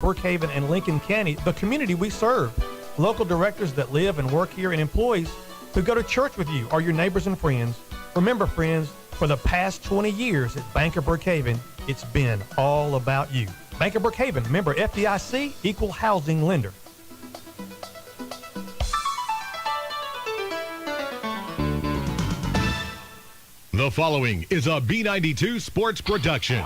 Brookhaven, and Lincoln County, the community we serve. Local directors that live and work here and employees who go to church with you are your neighbors and friends. Remember, friends, for the past 20 years at Bank of Brookhaven, it's been all about you. Bank of Brookhaven, member FDIC, equal housing lender. The following is a B92 Sports production.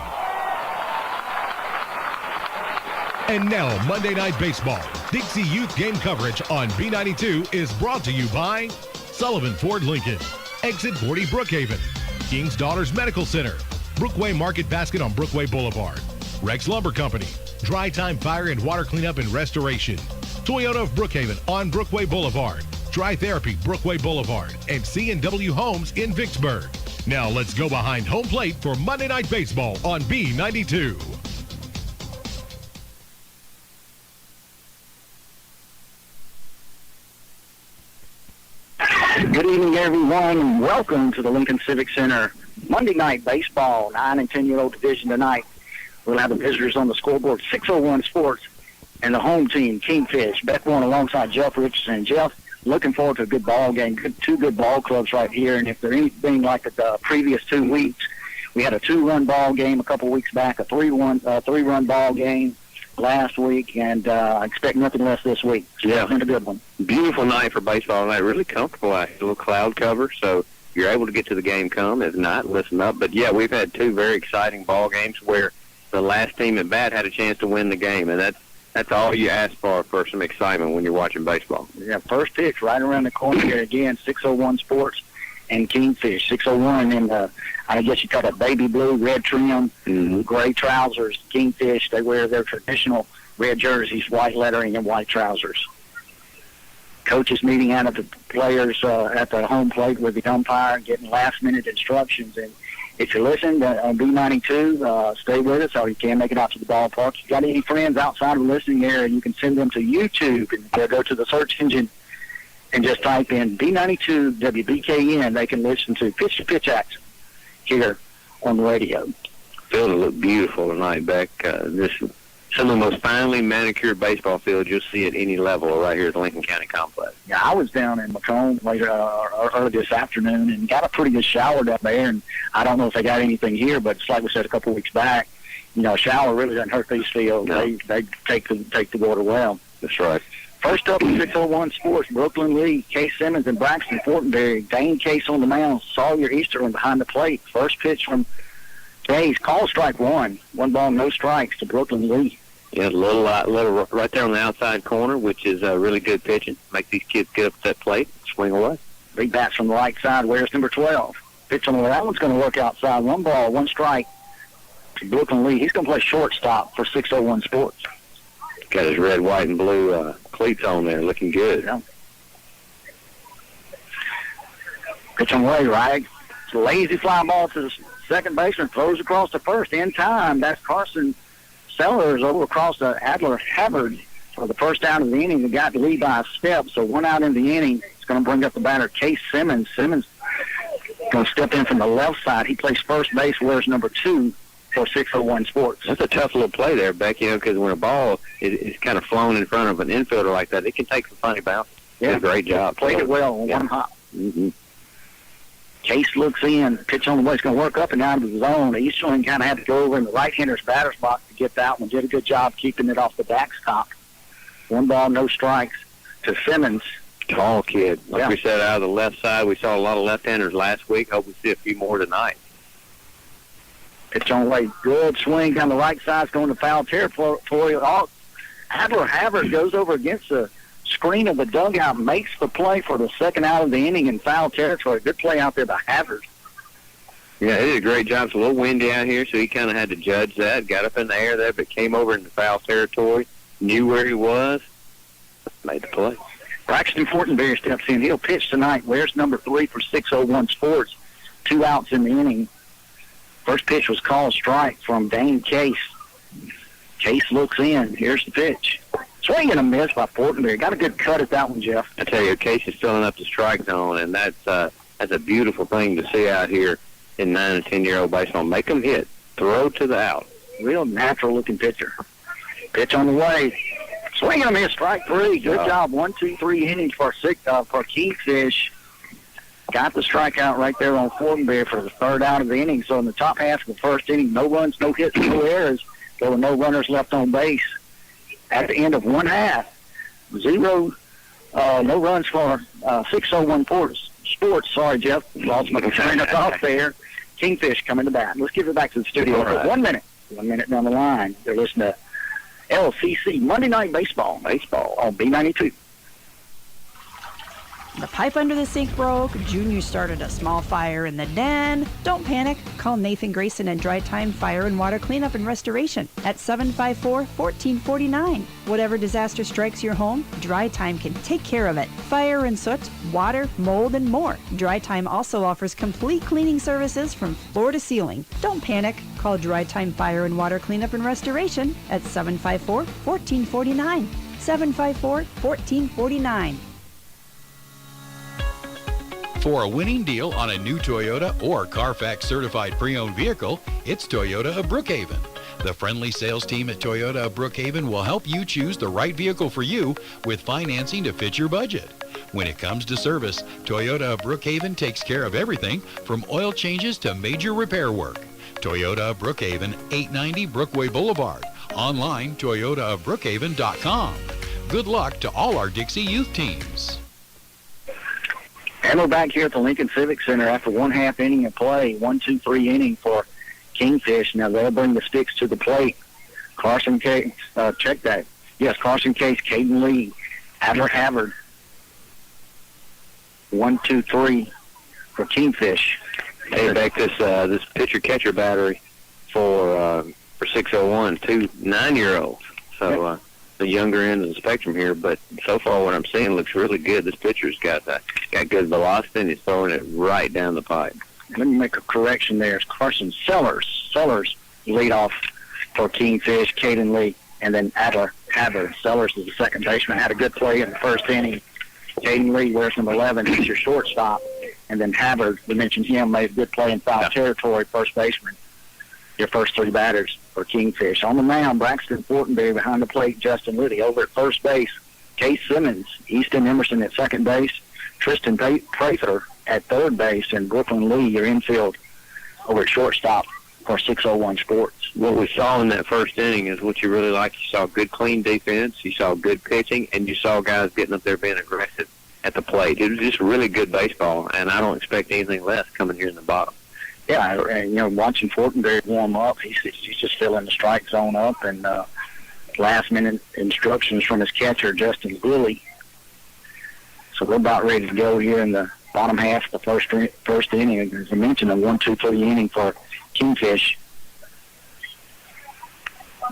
And now, Monday Night Baseball, Dixie Youth Game coverage on B92 is brought to you by Sullivan Ford Lincoln, Exit 40 Brookhaven, King's Daughters Medical Center, Brookway Market Basket on Brookway Boulevard, Rex Lumber Company, Dry Time Fire and Water Cleanup and Restoration, Toyota of Brookhaven on Brookway Boulevard, Dry Therapy Brookway Boulevard, and C&W Homes in Vicksburg. Now let's go behind home plate for Monday Night Baseball on B92. Good evening, everyone, and welcome to the Lincoln Civic Center Monday Night Baseball, 9 and 10-year-old division tonight. We'll have the visitors on the scoreboard, 601 Sports, and the home team, Kingfish. Beck Warren alongside Jeff Richardson. Jeff, looking forward to a good ball game. Two good ball clubs right here, and if they're anything like the previous 2 weeks, we had a 2-run ball game a couple weeks back, a 3-run ball game last week, and I expect nothing less this week. So yeah, it's been a good one. Beautiful night for baseball tonight. Really comfortable out here. A little cloud cover, so you're able to get to the game come. If not, listen up. But, yeah, we've had 2 very exciting ball games where the last team at bat had a chance to win the game, and that's all you ask for some excitement when you're watching baseball. Yeah, first pitch right around the corner here again, 601 Sports and Kingfish. 601, and I guess you call it baby blue, red trim, gray trousers. Kingfish, they wear their traditional red jerseys, white lettering, and white trousers. Coaches meeting out of the players at the home plate with the umpire, getting last-minute instructions. And if you listen on B92, stay with us, or you can make it out to the ballpark. If you got any friends outside of the listening area, you can send them to YouTube and go to the search engine and just type in B92 WBKN. They can listen to pitch-to-pitch action here on the radio. Field will look beautiful tonight, Beck. Some of the most finely manicured baseball fields you'll see at any level right here at the Lincoln County Complex. Yeah, I was down in Macomb later early this afternoon and got a pretty good shower down there. And I don't know if they got anything here, but it's like we said a couple of weeks back. You know, a shower really doesn't hurt these fields. No. They take the water well. That's right. First up, 601 Sports, Brooklyn Lee, Case Simmons, and Braxton Fortenberry. Dane Case on the mound, Sawyer Easterling behind the plate. First pitch from Case, call strike 1. 1 ball, no strikes to Brooklyn Lee. Yeah, a little right there on the outside corner, which is really good pitching. Make these kids get up to that plate, swing away. Big bats from the right side. Where's number 12? Pitch on the that one's going to work outside. 1 ball, 1 strike to Brooklyn Lee. He's going to play shortstop for 601 Sports. Got his red, white, and blue cleats on there, looking good. Yeah. Pitch on the way, right? It's a lazy fly ball to the second baseman, throws across the first. In time, that's Carson Sellers over across the Adler Havard for the first out of the inning. They got the lead by a step, so 1 out in the inning. It's going to bring up the batter, Case Simmons. Simmons going to step in from the left side. He plays first base, wears number 2 for 601 Sports. That's a tough little play there, Becky, because when a ball is kind of flown in front of an infielder like that, it can take some funny bounces. Yeah, did a great job. Played it well on one hop. Mm-hmm. Case looks in, pitch on the way. It's going to work up and out of the zone. Easterling kind of had to go over in the right-hander's batter's box to get that one. Did a good job keeping it off the backstop. 1 ball, no strikes to Simmons. Tall kid. Like we said, out of the left side, we saw a lot of left-handers last week. Hope we see a few more tonight. Pitch on the way. Good swing down the right side. It's going to foul territory. Adler Havard goes over against the screen of the dugout, makes the play for the second out of the inning in foul territory. Good play out there by Havard. Yeah, he did a great job. It's a little windy out here, so he kind of had to judge that. Got up in the air there, but came over into foul territory, knew where he was, made the play. Braxton Fortenberry steps in. He'll pitch tonight. Where's number 3 for 601 Sports? 2 outs in the inning. First pitch was called strike from Dane Case. Case looks in. Here's the pitch. Swing and a miss by Fortenberry. Got a good cut at that one, Jeff. I tell you, Case is filling up the strike zone, and that's a beautiful thing to see out here in 9 and 10-year-old baseball. Make them hit. Throw to the out. Real natural-looking pitcher. Pitch on the way. Swing and a miss, strike three. Good job. 1, 2, 3 innings for Kingfish. Got the strikeout right there on Fortenberry for the third out of the inning. So in the top half of the first inning, no runs, no hits, no errors. There were no runners left on base. At the end of one half, no runs for 601 Sports. Sorry, Jeff. Lost my train of thought there. Kingfish coming to bat. Let's give it back to the studio for 1 minute. 1 minute down the line. They're listening to LCC Monday Night Baseball on B92. The pipe under the sink broke. Junior started a small fire in the den. Don't panic. Call Nathan Grayson and Dry Time Fire and Water Cleanup and Restoration at 754-1449. Whatever disaster strikes your home, Dry Time can take care of it. Fire and soot, water, mold, and more. Dry Time also offers complete cleaning services from floor to ceiling. Don't panic. Call Dry Time Fire and Water Cleanup and Restoration at 754-1449. 754-1449. For a winning deal on a new Toyota or Carfax certified pre-owned vehicle, it's Toyota of Brookhaven. The friendly sales team at Toyota of Brookhaven will help you choose the right vehicle for you with financing to fit your budget. When it comes to service, Toyota of Brookhaven takes care of everything from oil changes to major repair work. Toyota of Brookhaven, 890 Brookway Boulevard. Online, toyotaofbrookhaven.com. Good luck to all our Dixie youth teams. And we're back here at the Lincoln Civic Center after one half inning of play. 1, 2, 3 inning for Kingfish. Now they'll bring the sticks to the plate. Carson Case, check that. Yes, Carson Case, Caden Lee, Adler Havard. 1, 2, 3 for Kingfish. Hey, back this pitcher-catcher battery for 601, 2 9-year-olds. So the younger end of the spectrum here, but so far what I'm seeing looks really good. This pitcher's got good velocity, and he's throwing it right down the pipe. Let me make a correction there. It's Carson Sellers. Sellers lead off for Kingfish, Caden Lee, and then Adler Havard. Sellers is the second baseman. Had a good play in the first inning. Caden Lee wears number 11. He's your shortstop. And then Havard, we mentioned him, made a good play in foul territory, first baseman. Your first three batters for Kingfish. On the mound, Braxton Fortenberry behind the plate, Justin Liddy. Over at first base, Case Simmons, Easton Emerson at second base, Tristan Prather at third base, and Brooklyn Lee, your infield, over at shortstop for 601 Sports. What we saw in that first inning is what you really like. You saw good, clean defense. You saw good pitching, and you saw guys getting up there being aggressive at the plate. It was just really good baseball, and I don't expect anything less coming here in the bottom. Yeah, and, watching Fortenberry warm up, he's just filling the strike zone up, and last-minute instructions from his catcher, Justin Gilley. So we're about ready to go here in the bottom half of the first inning. As I mentioned, a 1, 2, 3 inning for Kingfish.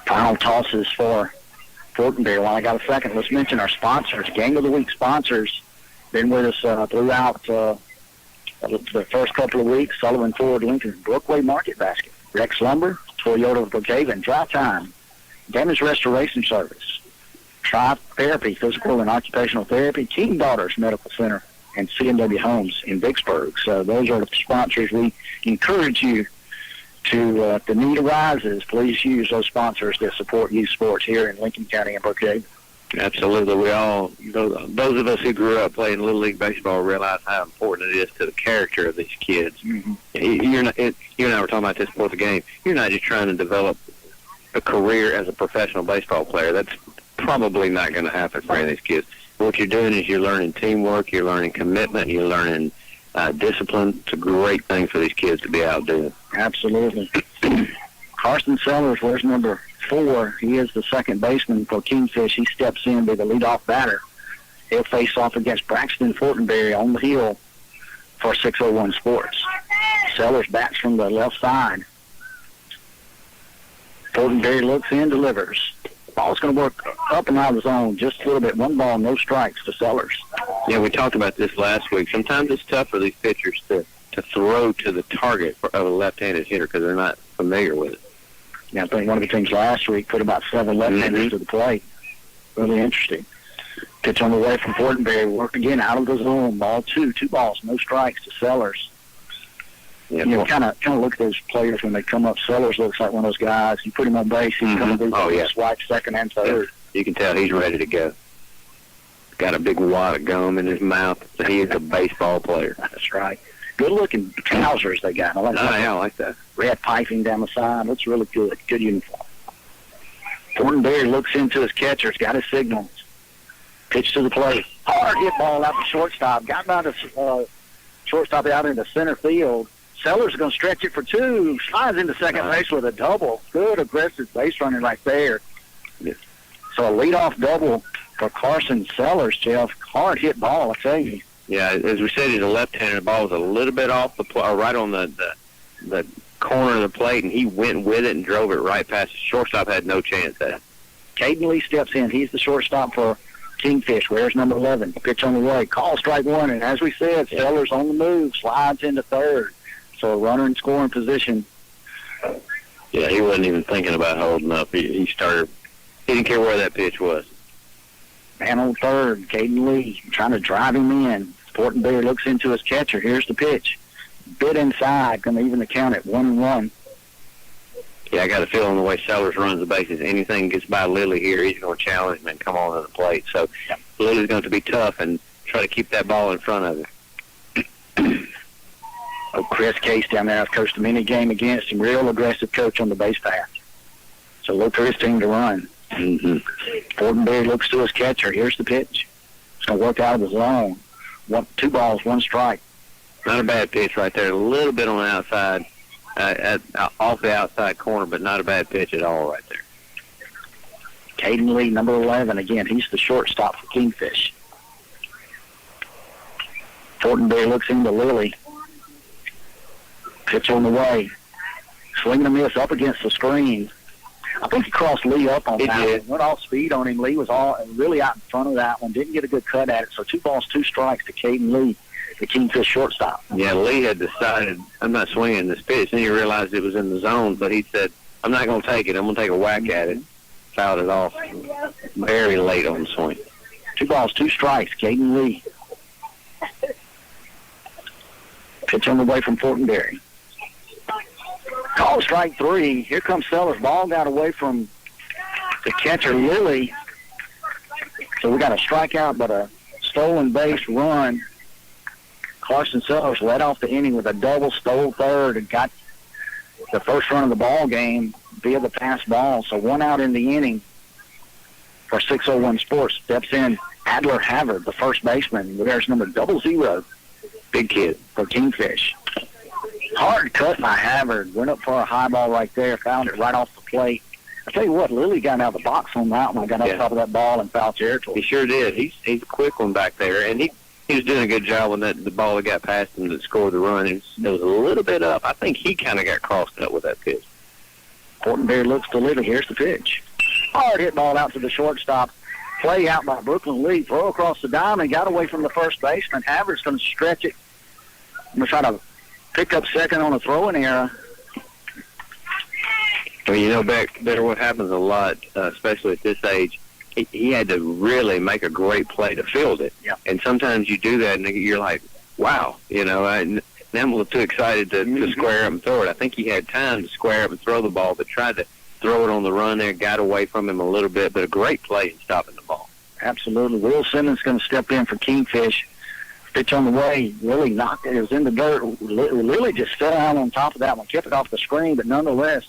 Final tosses for Fortenberry. While I got a second, let's mention our sponsors. Game of the Week sponsors been with us throughout the first couple of weeks. Sullivan Ford, Lincoln, Brookway Market Basket, Rex Lumber, Toyota of Brookhaven, Dry Time, Damage Restoration Service, Tri-Therapy, Physical and Occupational Therapy, King Daughters Medical Center, and C&W Homes in Vicksburg. So those are the sponsors. We encourage you to, if the need arises, please use those sponsors that support youth sports here in Lincoln County and Brookhaven. Absolutely. We all, those of us who grew up playing Little League Baseball realize how important it is to the character of these kids. Mm-hmm. You and I were talking about this before the game. You're not just trying to develop a career as a professional baseball player. That's probably not going to happen for any of these kids. What you're doing is you're learning teamwork, you're learning commitment, you're learning discipline. It's a great thing for these kids to be out doing. Absolutely. Carson Sellers, where's number 4? He is the second baseman for Kingfish. He steps in to be the leadoff batter. He'll face off against Braxton Fortenberry on the hill for 601 Sports. Sellers bats from the left side. Fortenberry looks in, delivers. Ball's going to work up and out of the zone just a little bit. 1 ball, no strikes to Sellers. Yeah, we talked about this last week. Sometimes it's tough for these pitchers to throw to the target of a left-handed hitter because they're not familiar with it. Yeah, I think one of the teams last week put about 7 left-handers to the plate. Really interesting. Pitch on the way from Fortenberry. Work again out of the zone. Ball 2, 2 balls, no strikes to Sellers. Yeah, You know, kind of look at those players when they come up. Sellers looks like one of those guys. You put him on base, he's coming through. Oh, yeah. Swipe second and third. You can tell he's ready to go. Got a big wad of gum in his mouth. He is a baseball player. That's right. Good-looking trousers they got. I like that. Red piping down the side. Looks really good. Good uniform. Fortenberry looks into his catcher. He's got his signals. Pitch to the plate. Hard hit ball out to shortstop. Got by the shortstop out into center field. Sellers are going to stretch it for two. Slides into second base with a double. Good aggressive base running right there. Yeah. So a leadoff double for Carson Sellers, Jeff. Hard hit ball, I tell you. Yeah, as we said, he's a left-hander. The ball was a little bit off the right on the corner of the plate, and he went with it and drove it right past the shortstop. Had no chance at it. Caden Lee steps in. He's the shortstop for Kingfish. Where's number 11? Pitch on the way. Call strike one, and as we said, Sellers on the move, slides into third. So a runner in scoring position. Yeah, he wasn't even thinking about holding up. He started. He didn't care where that pitch was. Man on third, Caden Lee trying to drive him in. Fortenberry looks into his catcher. Here's the pitch. Bit inside, going to even the count at 1-1. Yeah, I got a feeling the way Sellers runs the bases, anything gets by Lilly here, he's going to challenge him and come on to the plate. So Lilly's going to be tough and try to keep that ball in front of him. Oh, Chris Case down there. I've coached a mini game against him. Real aggressive coach on the base path. So look for his team to run. Fortenberry looks to his catcher. Here's the pitch. It's going to work out of the zone. 2 balls, 1 strike. Not a bad pitch right there. A little bit on the outside, off the outside corner, but not a bad pitch at all right there. Caden Lee, number 11. Again, he's the shortstop for Kingfish. Fortenberry looks into Lilly. Pitch on the way. Swing and a miss up against the screen. I think he crossed Lee up on that one. Went off speed on him. Lee was really out in front of that one. Didn't get a good cut at it. So 2 balls, 2 strikes to Caden Lee, the Kingfish shortstop. Yeah, Lee had decided, I'm not swinging this pitch. Then he realized it was in the zone, but he said, I'm not going to take it. I'm going to take a whack at it. Fouled it off very late on the swing. 2 balls, 2 strikes, Caden Lee. Pitch on the way from Fortenberry. Call strike 3. Here comes Sellers. Ball got away from the catcher, Lilly. So we got a strikeout, but a stolen base run. Carson Sellers led off the inning with a double, stole third, and got the first run of the ball game via the pass ball. So 1 out in the inning for 601 Sports. Steps in Adler Havard, the first baseman. There's number 00. Big kid for Kingfish. Hard cut by Havard. Went up for a high ball right there. Found it right off the plate. I tell you what, Lilly got out of the box on that one. Got on top of that ball and foul territory. He sure did. He's a quick one back there, and he was doing a good job when the ball that got past him that scored the run. It was a little bit up. I think he kind of got crossed up with that pitch. Fortenberry looks to Lilly. Here's the pitch. Hard hit ball out to the shortstop. Play out by Brooklyn Lee. Throw across the diamond. Got away from the first baseman. Havard's going to stretch it. I'm going to try to pick up second on a throwing error. Well, you know, back there, what happens a lot, especially at this age, he had to really make a great play to field it. Yeah. And sometimes you do that, and you're like, wow, you know, now I'm a little too excited to square up and throw it. I think he had time to square up and throw the ball, but tried to throw it on the run there, got away from him a little bit, but a great play in stopping the ball. Absolutely. Will Simmons going to step in for Kingfish. Pitch on the way. Lilly knocked it. It was in the dirt. Lilly just fell out on top of that one. Kept it off the screen, but nonetheless,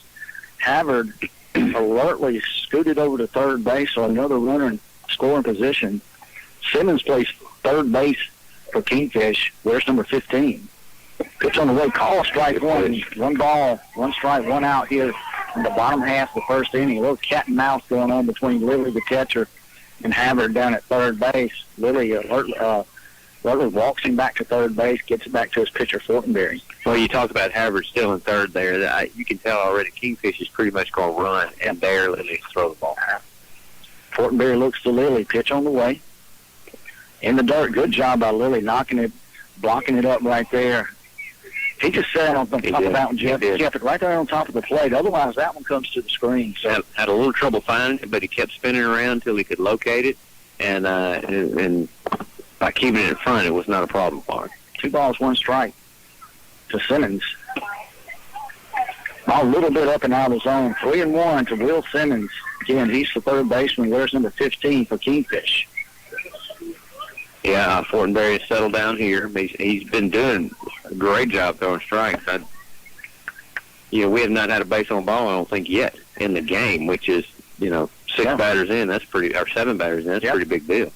Havard alertly scooted over to third base, so another runner in scoring position. Simmons plays third base for Kingfish. Where's number 15? Pitch on the way. Call strike 1. 1 ball, 1 strike, 1 out here in the bottom half of the first inning. A little cat and mouse going on between Lilly, the catcher, and Havard down at third base. Lilly Butler walks him back to third base, gets it back to his pitcher, Fortenberry. Well, you talk about Havard still in third there. You can tell already Kingfish is pretty much going to run and dare Lilly to throw the ball. Fortenberry looks to Lilly. Pitch on the way. In the dirt. Good job by Lilly knocking it, blocking it up right there. He just sat on top of that one, Jeff. He kept it right there on top of the plate. Otherwise, that one comes to the screen. So had a little trouble finding it, but he kept spinning around until he could locate it. And by keeping it in front, it was not a problem for him. 2 balls, 1 strike to Simmons. A little bit up and out of the zone. 3-1 to Will Simmons. Again, he's the third baseman. There's number 15 for Kingfish. Yeah, Fortenberry has settled down here. He's been doing a great job throwing strikes. We have not had a base on ball, I don't think, yet in the game, which is, 6 batters in. That's pretty, or 7 batters in. That's a pretty big deal.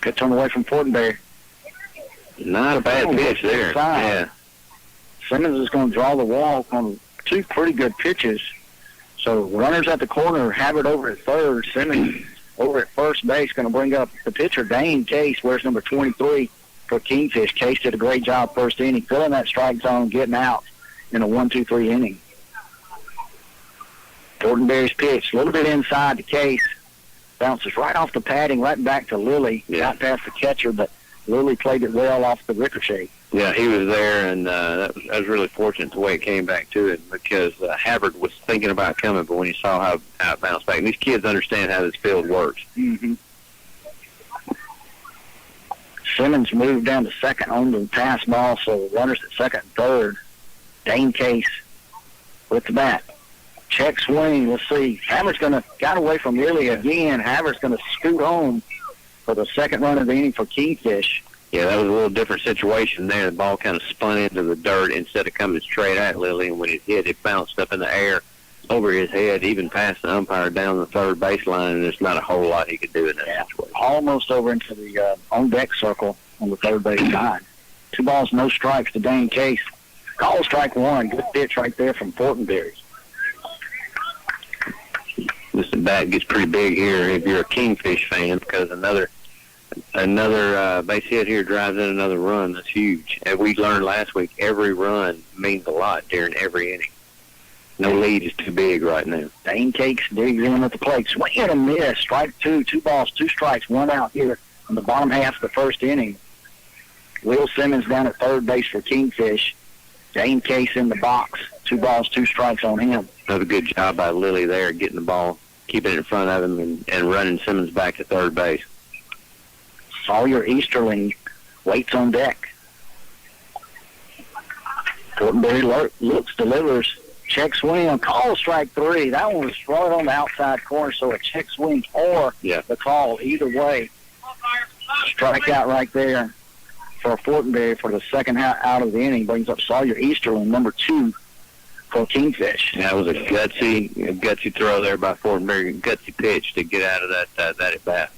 Good turn away from Fortenberry. Not a bad pitch there. Yeah. Simmons is going to draw the walk on 2 pretty good pitches. So runners at the corner, Havard over at third, Simmons over at first base, going to bring up the pitcher, Dane Case, wears number 23 for Kingfish. Case did a great job first inning, filling that strike zone, getting out in a 1-2-3 inning. Fortenberry's pitch, a little bit inside the Case, bounces right off the padding, right back to Lilly, not past the catcher, but Lilly played it well off the ricochet. Yeah, he was there, and that was really fortunate the way it came back to it, because Havard was thinking about coming, but when he saw how it bounced back, and these kids understand how this field works. Mm-hmm. Simmons moved down to second on the pass ball, so runners at second and third. Dane Case with the bat. Check swing. Let's see. Havard's got away from Lilly again. Havard's going to scoot home for the second run of the inning for Kingfish. Yeah, that was a little different situation there. The ball kind of spun into the dirt instead of coming straight at Lilly, and when it hit, it bounced up in the air over his head, even past the umpire down the third baseline, and there's not a whole lot he could do in that situation. Almost over into the on-deck circle on the third base side. 2 balls, no strikes to Dane Case. Call strike 1. Good pitch right there from Fortenberry. This bat gets pretty big here if you're a Kingfish fan, because another base hit here drives in another run. That's huge. And we learned last week, every run means a lot during every inning. No lead is too big right now. Dane Cakes digs in at the plate. Swing and a miss. Strike 2. 2 balls, 2 strikes, 1 out here in the bottom half of the first inning. Will Simmons down at third base for Kingfish. Dane Case in the box. 2 balls, 2 strikes on him. Another good job by Lilly there, getting the ball, keeping it in front of him, and running Simmons back to third base. Sawyer Easterling waits on deck. Fortenberry looks, delivers. Check swing, call strike 3. That one was right on the outside corner, so a check swing or the call. Either way, strikeout right there for Fortenberry for the second out of the inning. Brings up Sawyer Easterling, number 2 for Kingfish. Yeah, that was a gutsy throw there by Fortenberry, gutsy pitch to get out of that at bat.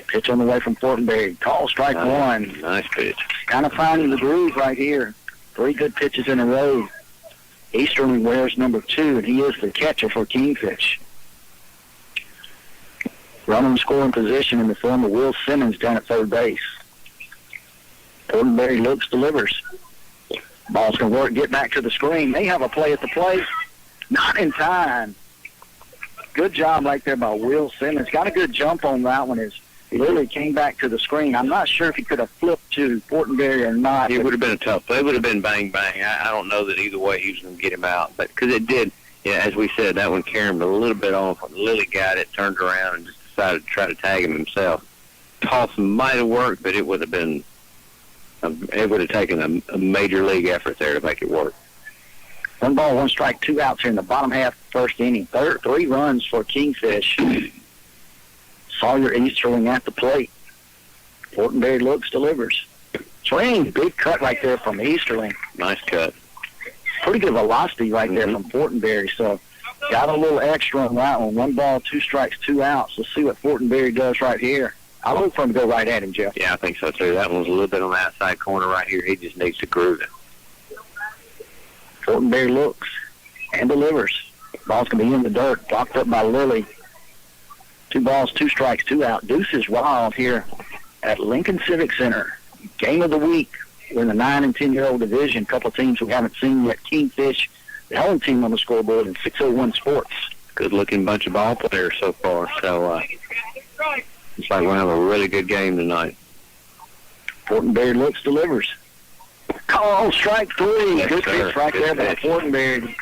Pitch on the way from Fortenberry. Call strike 1. Nice pitch. Kind of finding the groove right here. 3 good pitches in a row. Easterling wears number 2, and he is the catcher for Kingfish. Running scoring position in the form of Will Simmons down at third base. Fortenberry looks, delivers. Ball's going to work, get back to the screen. They have a play at the plate. Not in time. Good job right there by Will Simmons. Got a good jump on that one as Lilly came back to the screen. I'm not sure if he could have flipped to Fortenberry or not. It would have been a tough play. It would have been bang, bang. I don't know that either way he was going to get him out. But because it did, as we said, that one carried him a little bit off. When Lilly got it, turned around, and just decided to try to tag him himself. Toss might have worked, but it would have been it would have taken a major league effort there to make it work. 1 ball, 1 strike, 2 outs here in the bottom half of the first inning. 3 runs for Kingfish. Sawyer Easterling at the plate. Fortenberry looks, delivers. Swing, big cut right there from Easterling. Nice cut. Pretty good velocity right there from Fortenberry. So got a little extra on that one. 1 ball, 2 strikes, 2 outs. Let's see what Fortenberry does right here. I look for him to go right at him, Jeff. Yeah, I think so too. That one's a little bit on the outside corner right here. He just needs to groove it. Fortenberry looks and delivers. Ball's going to be in the dirt, blocked up by Lilly. 2 balls, 2 strikes, 2 out. Deuces Wild here at Lincoln Civic Center. Game of the week. We're in the 9 and 10-year-old division. A couple of teams we haven't seen yet. Kingfish, the home team on the scoreboard, and 601 Sports. Good-looking bunch of ball players so far. So it's like we're going to have a really good game tonight. Fortenberry looks, delivers. Call strike 3. Yes, good pitch right there by Fortenberry.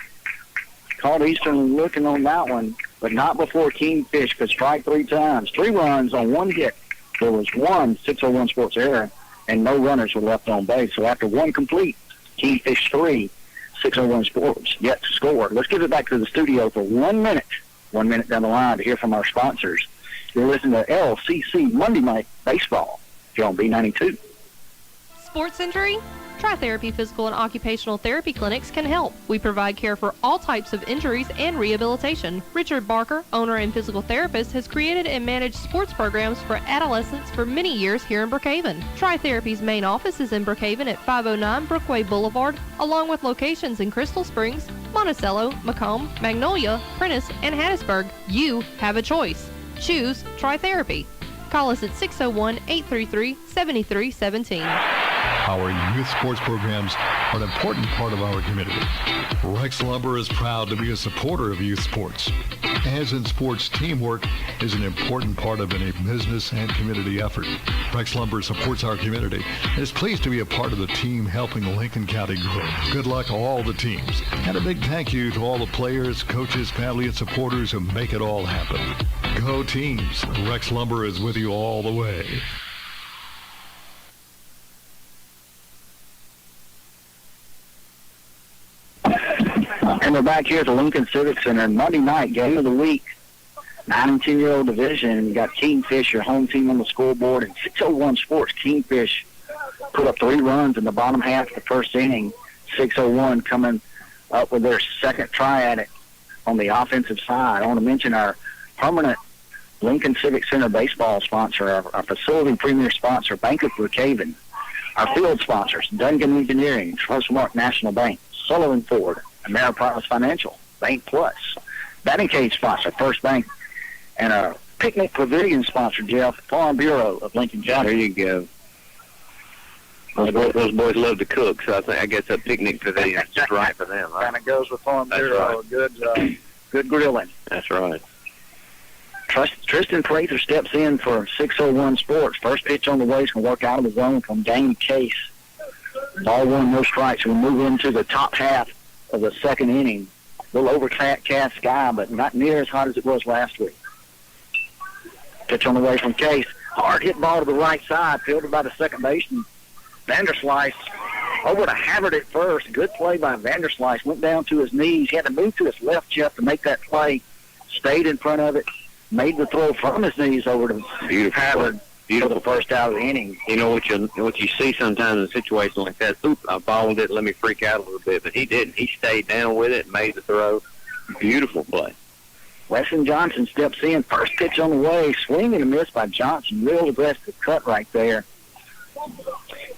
Called Eastern looking on that one, but not before Kingfish could strike 3 times. 3 runs on 1 hit. There was 1 601 Sports error, and no runners were left on base. So after 1 complete, Kingfish 3, 601 Sports yet to score. Let's give it back to the studio for 1 minute. 1 minute down the line to hear from our sponsors. You're listening to LCC Monday Night Baseball here on B92. Sports injury? Tri-Therapy Physical and Occupational Therapy Clinics can help. We provide care for all types of injuries and rehabilitation. Richard Barker, owner and physical therapist, has created and managed sports programs for adolescents for many years here in Brookhaven. Tri-Therapy's main office is in Brookhaven at 509 Brookway Boulevard, along with locations in Crystal Springs, Monticello, Macomb, Magnolia, Prentice, and Hattiesburg. You have a choice. Choose Tri-Therapy. Call us at 601-833-7317. Our youth sports programs are an important part of our community. Rex Lumber is proud to be a supporter of youth sports. As in sports, teamwork is an important part of any business and community effort. Rex Lumber supports our community and is pleased to be a part of the team helping Lincoln County grow. Good luck to all the teams, and a big thank you to all the players, coaches, family, and supporters who make it all happen. Go teams! Rex Lumber is with you all the way. And we're back here at the Lincoln Civic Center. Monday night, game of the week, 9 and 10-year-old division. You got Kingfish, your home team, on the scoreboard, and 601 Sports. Kingfish put up 3 runs in the bottom half of the first inning. 601 coming up with their second try at it on the offensive side. I want to mention our permanent Lincoln Civic Center baseball sponsor, our facility premier sponsor, Bank of Brookhaven. Our field sponsors, Duncan Engineering, Trustmark National Bank, Sullivan Ford, Ameriprise Financial, Bank Plus, batting cage sponsor, First Bank, and our picnic pavilion sponsor, Jeff, Farm Bureau of Lincoln County. There you go. Those boys love to cook, so I guess that picnic pavilion is just right for them. Right? Kind of goes with Farm Bureau. Right. Good grilling. That's right. Tristan Prather steps in for 601 Sports. First pitch on the way is going to work out of the zone from Dane Case. Ball 1, no strikes. We'll move into the top half of the second inning. A little overcast sky, but not near as hot as it was last week. Pitch on the way from Case. Hard hit ball to the right side, fielded by the second baseman. Vanderslice over to Havard at first. Good play by Vanderslice. Went down to his knees. He had to move to his left, Jeff, to make that play. Stayed in front of it. Made the throw from his knees over to Havard for the first out of the inning. You know what you see sometimes in situations like that. Oop, I balled it. Let me freak out a little bit, but he didn't. He stayed down with it and made the throw. Beautiful play. Weston Johnson steps in. First pitch on the way. Swing and a miss by Johnson. Real aggressive cut right there.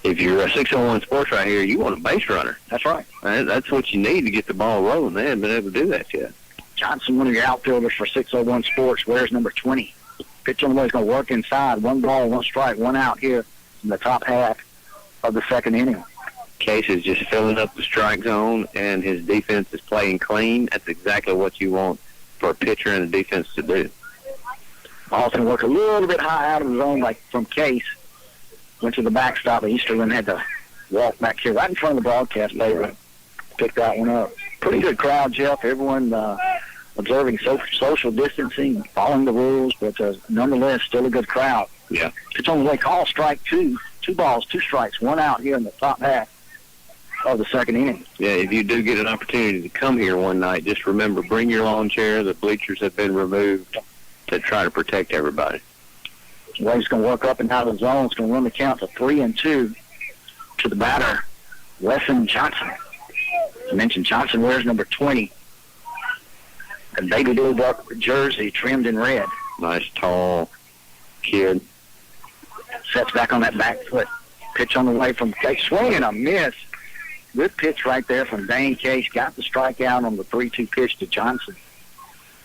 If you're a 601 Sports right here, you want a base runner. That's right. That's what you need to get the ball rolling. They haven't been able to do that yet. Johnson, one of your outfielders for 601 Sports, wears number 20. Pitch on the way is going to work inside. 1 ball, 1 strike, 1 out here in the top half of the second inning. Case is just filling up the strike zone, and his defense is playing clean. That's exactly what you want for a pitcher and a defense to do. Ball's going to work a little bit high out of the zone, like from Case. Went to the backstop, but Easterlin had to walk back here right in front of the broadcast table. Picked that one up. Pretty good crowd, Jeff. Everyone observing social distancing, following the rules, but nonetheless, still a good crowd. Yeah. Pitch on the way, call strike 2. 2 balls, 2 strikes, 1 out here in the top half of the second inning. Yeah, if you do get an opportunity to come here one night, just remember, bring your lawn chair. The bleachers have been removed to try to protect everybody. Wade's going to work up and out of the zone. It's going to run the count to 3-2 to the batter, Wesson Johnson. I mentioned Johnson wears number 20. A baby blue jersey trimmed in red. Nice, tall kid. Sets back on that back foot. Pitch on the way from Case. Swing and a miss. Good pitch right there from Dane Case. Got the strikeout on the 3-2 pitch to Johnson.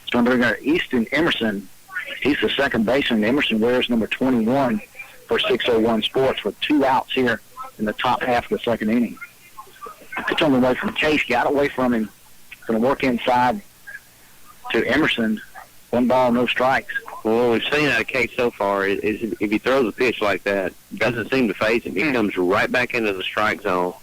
It's going to bring our Easton Emerson. He's the second baseman. Emerson wears number 21 for 601 Sports with 2 outs here in the top half of the second inning. Pitch on the way from Case. Got away from him. Going to work inside to Emerson. 1 ball, no strikes. Well, what we've seen out of Case so far is if he throws a pitch like that, doesn't seem to phase him. He comes right back into the strike zone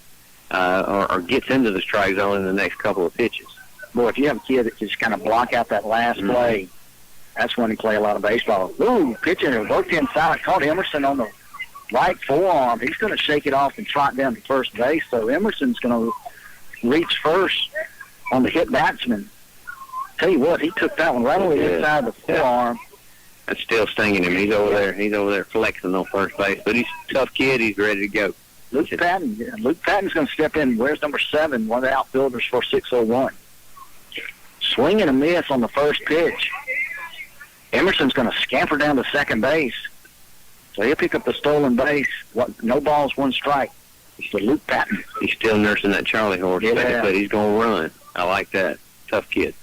or gets into the strike zone in the next couple of pitches. Boy, if you have a kid that can just kind of block out that last play, that's when he play a lot of baseball. Ooh, pitching and worked inside. Caught Emerson on the right forearm. He's going to shake it off and trot down to first base. So Emerson's going to reached first on the hit batsman. Tell you what, he took that one right on the inside of the forearm. That's still stinging him. He's over there flexing on first base. But he's a tough kid. He's ready to go. Luke Patton's going to step in. Where's number 7, one of the outfielders for 601. Swing and a miss on the first pitch. Emerson's going to scamper down to second base. So he'll pick up the stolen base. No balls, 1 strike. It's the Luke Patton. He's still nursing that Charlie horse, but he's going to run. I like that. Tough kid.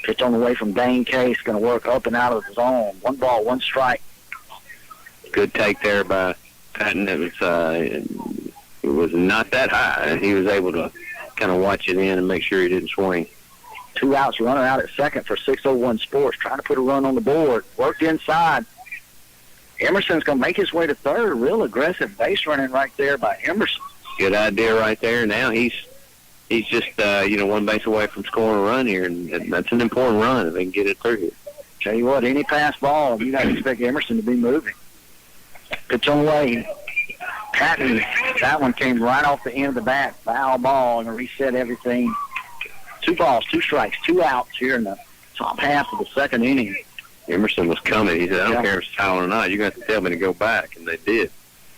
Pitch on the way from Dane Case, going to work up and out of the zone. 1 ball, 1 strike. Good take there by Patton. It was not that high. He was able to kind of watch it in and make sure he didn't swing. 2 outs, runner out at second for 601 Sports, trying to put a run on the board. Worked inside. Emerson's going to make his way to third. Real aggressive base running right there by Emerson. Good idea right there. Now he's just 1 base away from scoring a run here, and that's an important run if they can get it through here. Tell you what, any pass ball, you got to expect Emerson to be moving. Pitch on the way. Patton, that one came right off the end of the bat. Foul ball, and reset everything. 2 balls, 2 strikes, 2 outs here in the top half of the second inning. Emerson was coming. He said, I don't care if it's foul or not. You're going to have to tell me to go back, and they did.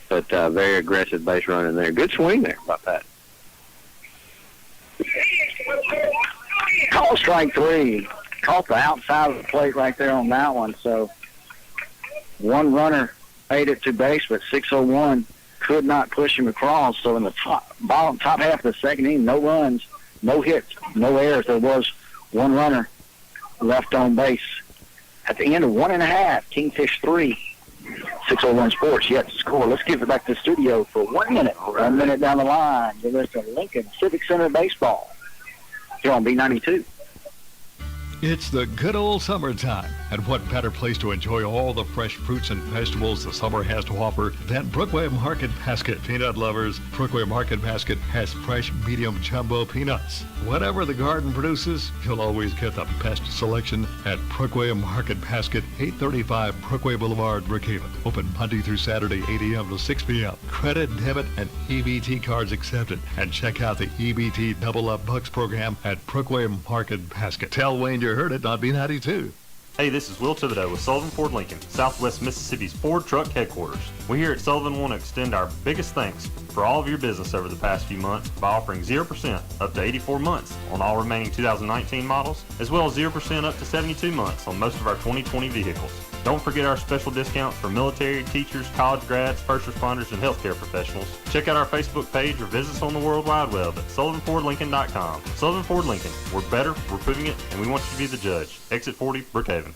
But very aggressive base running there. Good swing there by Patton. Call strike 3. Caught the outside of the plate right there on that one. So 1 runner made it to base, but 601 could not push him across. So in the top half of the second inning, no runs, no hits, no errors. There was 1 runner left on base. At the end of 1.5, Kingfish 3, 601 Sports yet to score. Let's give it back to the studio for 1 minute. 1 minute down the line. The rest of Lincoln Civic Center baseball here on B92. It's the good old summertime, and what better place to enjoy all the fresh fruits and vegetables the summer has to offer than Brookway Market Basket. Peanut lovers, Brookway Market Basket has fresh medium jumbo peanuts. Whatever the garden produces, you'll always get the best selection at Brookway Market Basket, 835 Brookway Boulevard, Brookhaven. Open Monday through Saturday, 8 a.m. to 6 p.m. Credit, debit, and EBT cards accepted. And check out the EBT Double Up Bucks program at Brookway Market Basket. Tell Wayne you heard it on B92. Hey, this is Will Thibodeau with Sullivan Ford Lincoln, Southwest Mississippi's Ford truck headquarters. We here at Sullivan want to extend our biggest thanks for all of your business over the past few months by offering 0% up to 84 months on all remaining 2019 models, as well as 0% up to 72 months on most of our 2020 vehicles. Don't forget our special discounts for military, teachers, college grads, first responders, and healthcare professionals. Check out our Facebook page or visit us on the World Wide Web at SullivanFordLincoln.com. Sullivan Ford Lincoln. We're better, we're proving it, and we want you to be the judge. Exit 40, Brookhaven.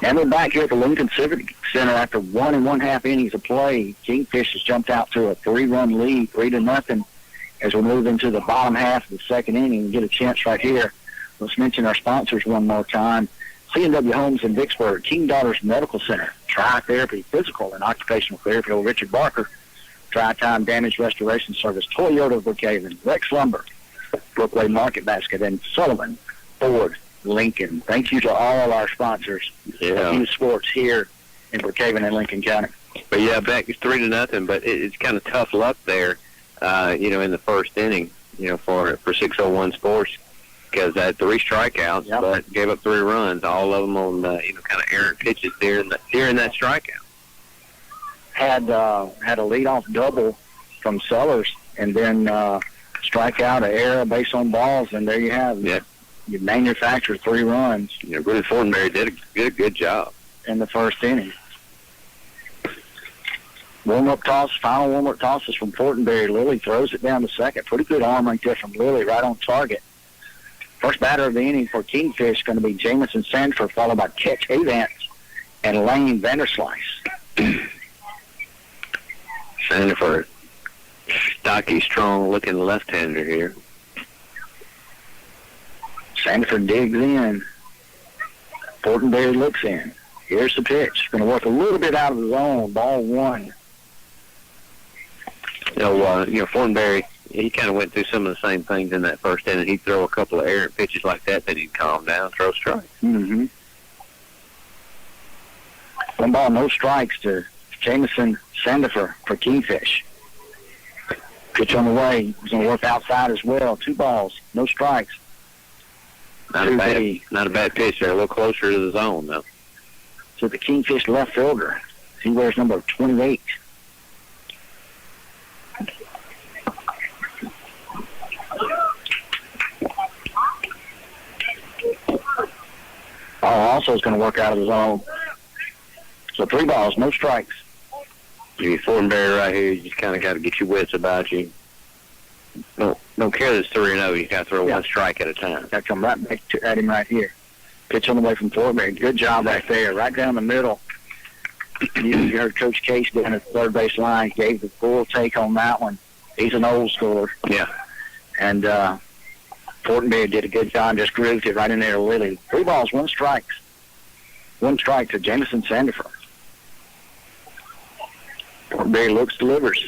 And we're back here at the Lincoln Civic Center after 1 1/2 innings of play. Kingfish has jumped out to a 3-run lead, 3-0, as we move into the bottom half of the second inning and get a chance right here. Let's mention our sponsors one more time. C&W Homes in Vicksburg, King Daughters Medical Center, Tri-Therapy Physical and Occupational Therapy, Richard Barker, Tri-Time Damage Restoration Service, Toyota Brookhaven, Rex Lumber, Brookway Market Basket, and Sullivan Ford Lincoln. Thank you to all our sponsors of youth sports here in Brookhaven and Lincoln County. But yeah, back it's 3-0, but it's kind of tough luck there, in the first inning, for 601 Sports, because they had 3 strikeouts, but gave up 3 runs, all of them on, kind of errant pitches during that strikeout. Had a leadoff double from Sellers, and then strike out an error, base on balls, and there you have it. Yeah. You manufacture 3 runs. Bruce Fortenberry did a good job in the first inning. Warm-up toss, final warm-up toss is from Fortenberry. Lilly throws it down to second. Pretty good arm right there from Lilly, right on target. First batter of the inning for Kingfish going to be Jamison Sanford, followed by Ketch Avance and Lane Vanderslice. Sanford, stocky, strong-looking left-hander here. Sanford digs in. Fortenberry looks in. Here's the pitch. Going to work a little bit out of the zone. Ball 1. Fortenberry, he kind of went through some of the same things in that first inning. He'd throw a couple of errant pitches like that, then he'd calm down, throw strikes. Mm-hmm. 1 ball, no strikes to Jamison Sandifer for Kingfish. Pitch on the way. He's going to work outside as well. 2 balls, no strikes. Not a bad pitch there. A little closer to the zone, though. So the Kingfish left fielder. He wears number 28. Also is going to work out of the zone. So 3 balls, no strikes. You're Thornberry right here. You just kind of got to get your wits about you. Don't care that it's 3-0. You got to throw 1 strike at a time. Got to come right back at him right here. Pitch on the way from Thornberry. Good job right there, right down the middle. You heard Coach Case down at the third base line. Gave the full take on that one. He's an old schooler. Yeah. And Thornberry did a good job. Just grooved it right in there to Lily. 3 balls, 1 strike. 1 strike to Jamison Sandifer. Thornberry looks, delivers.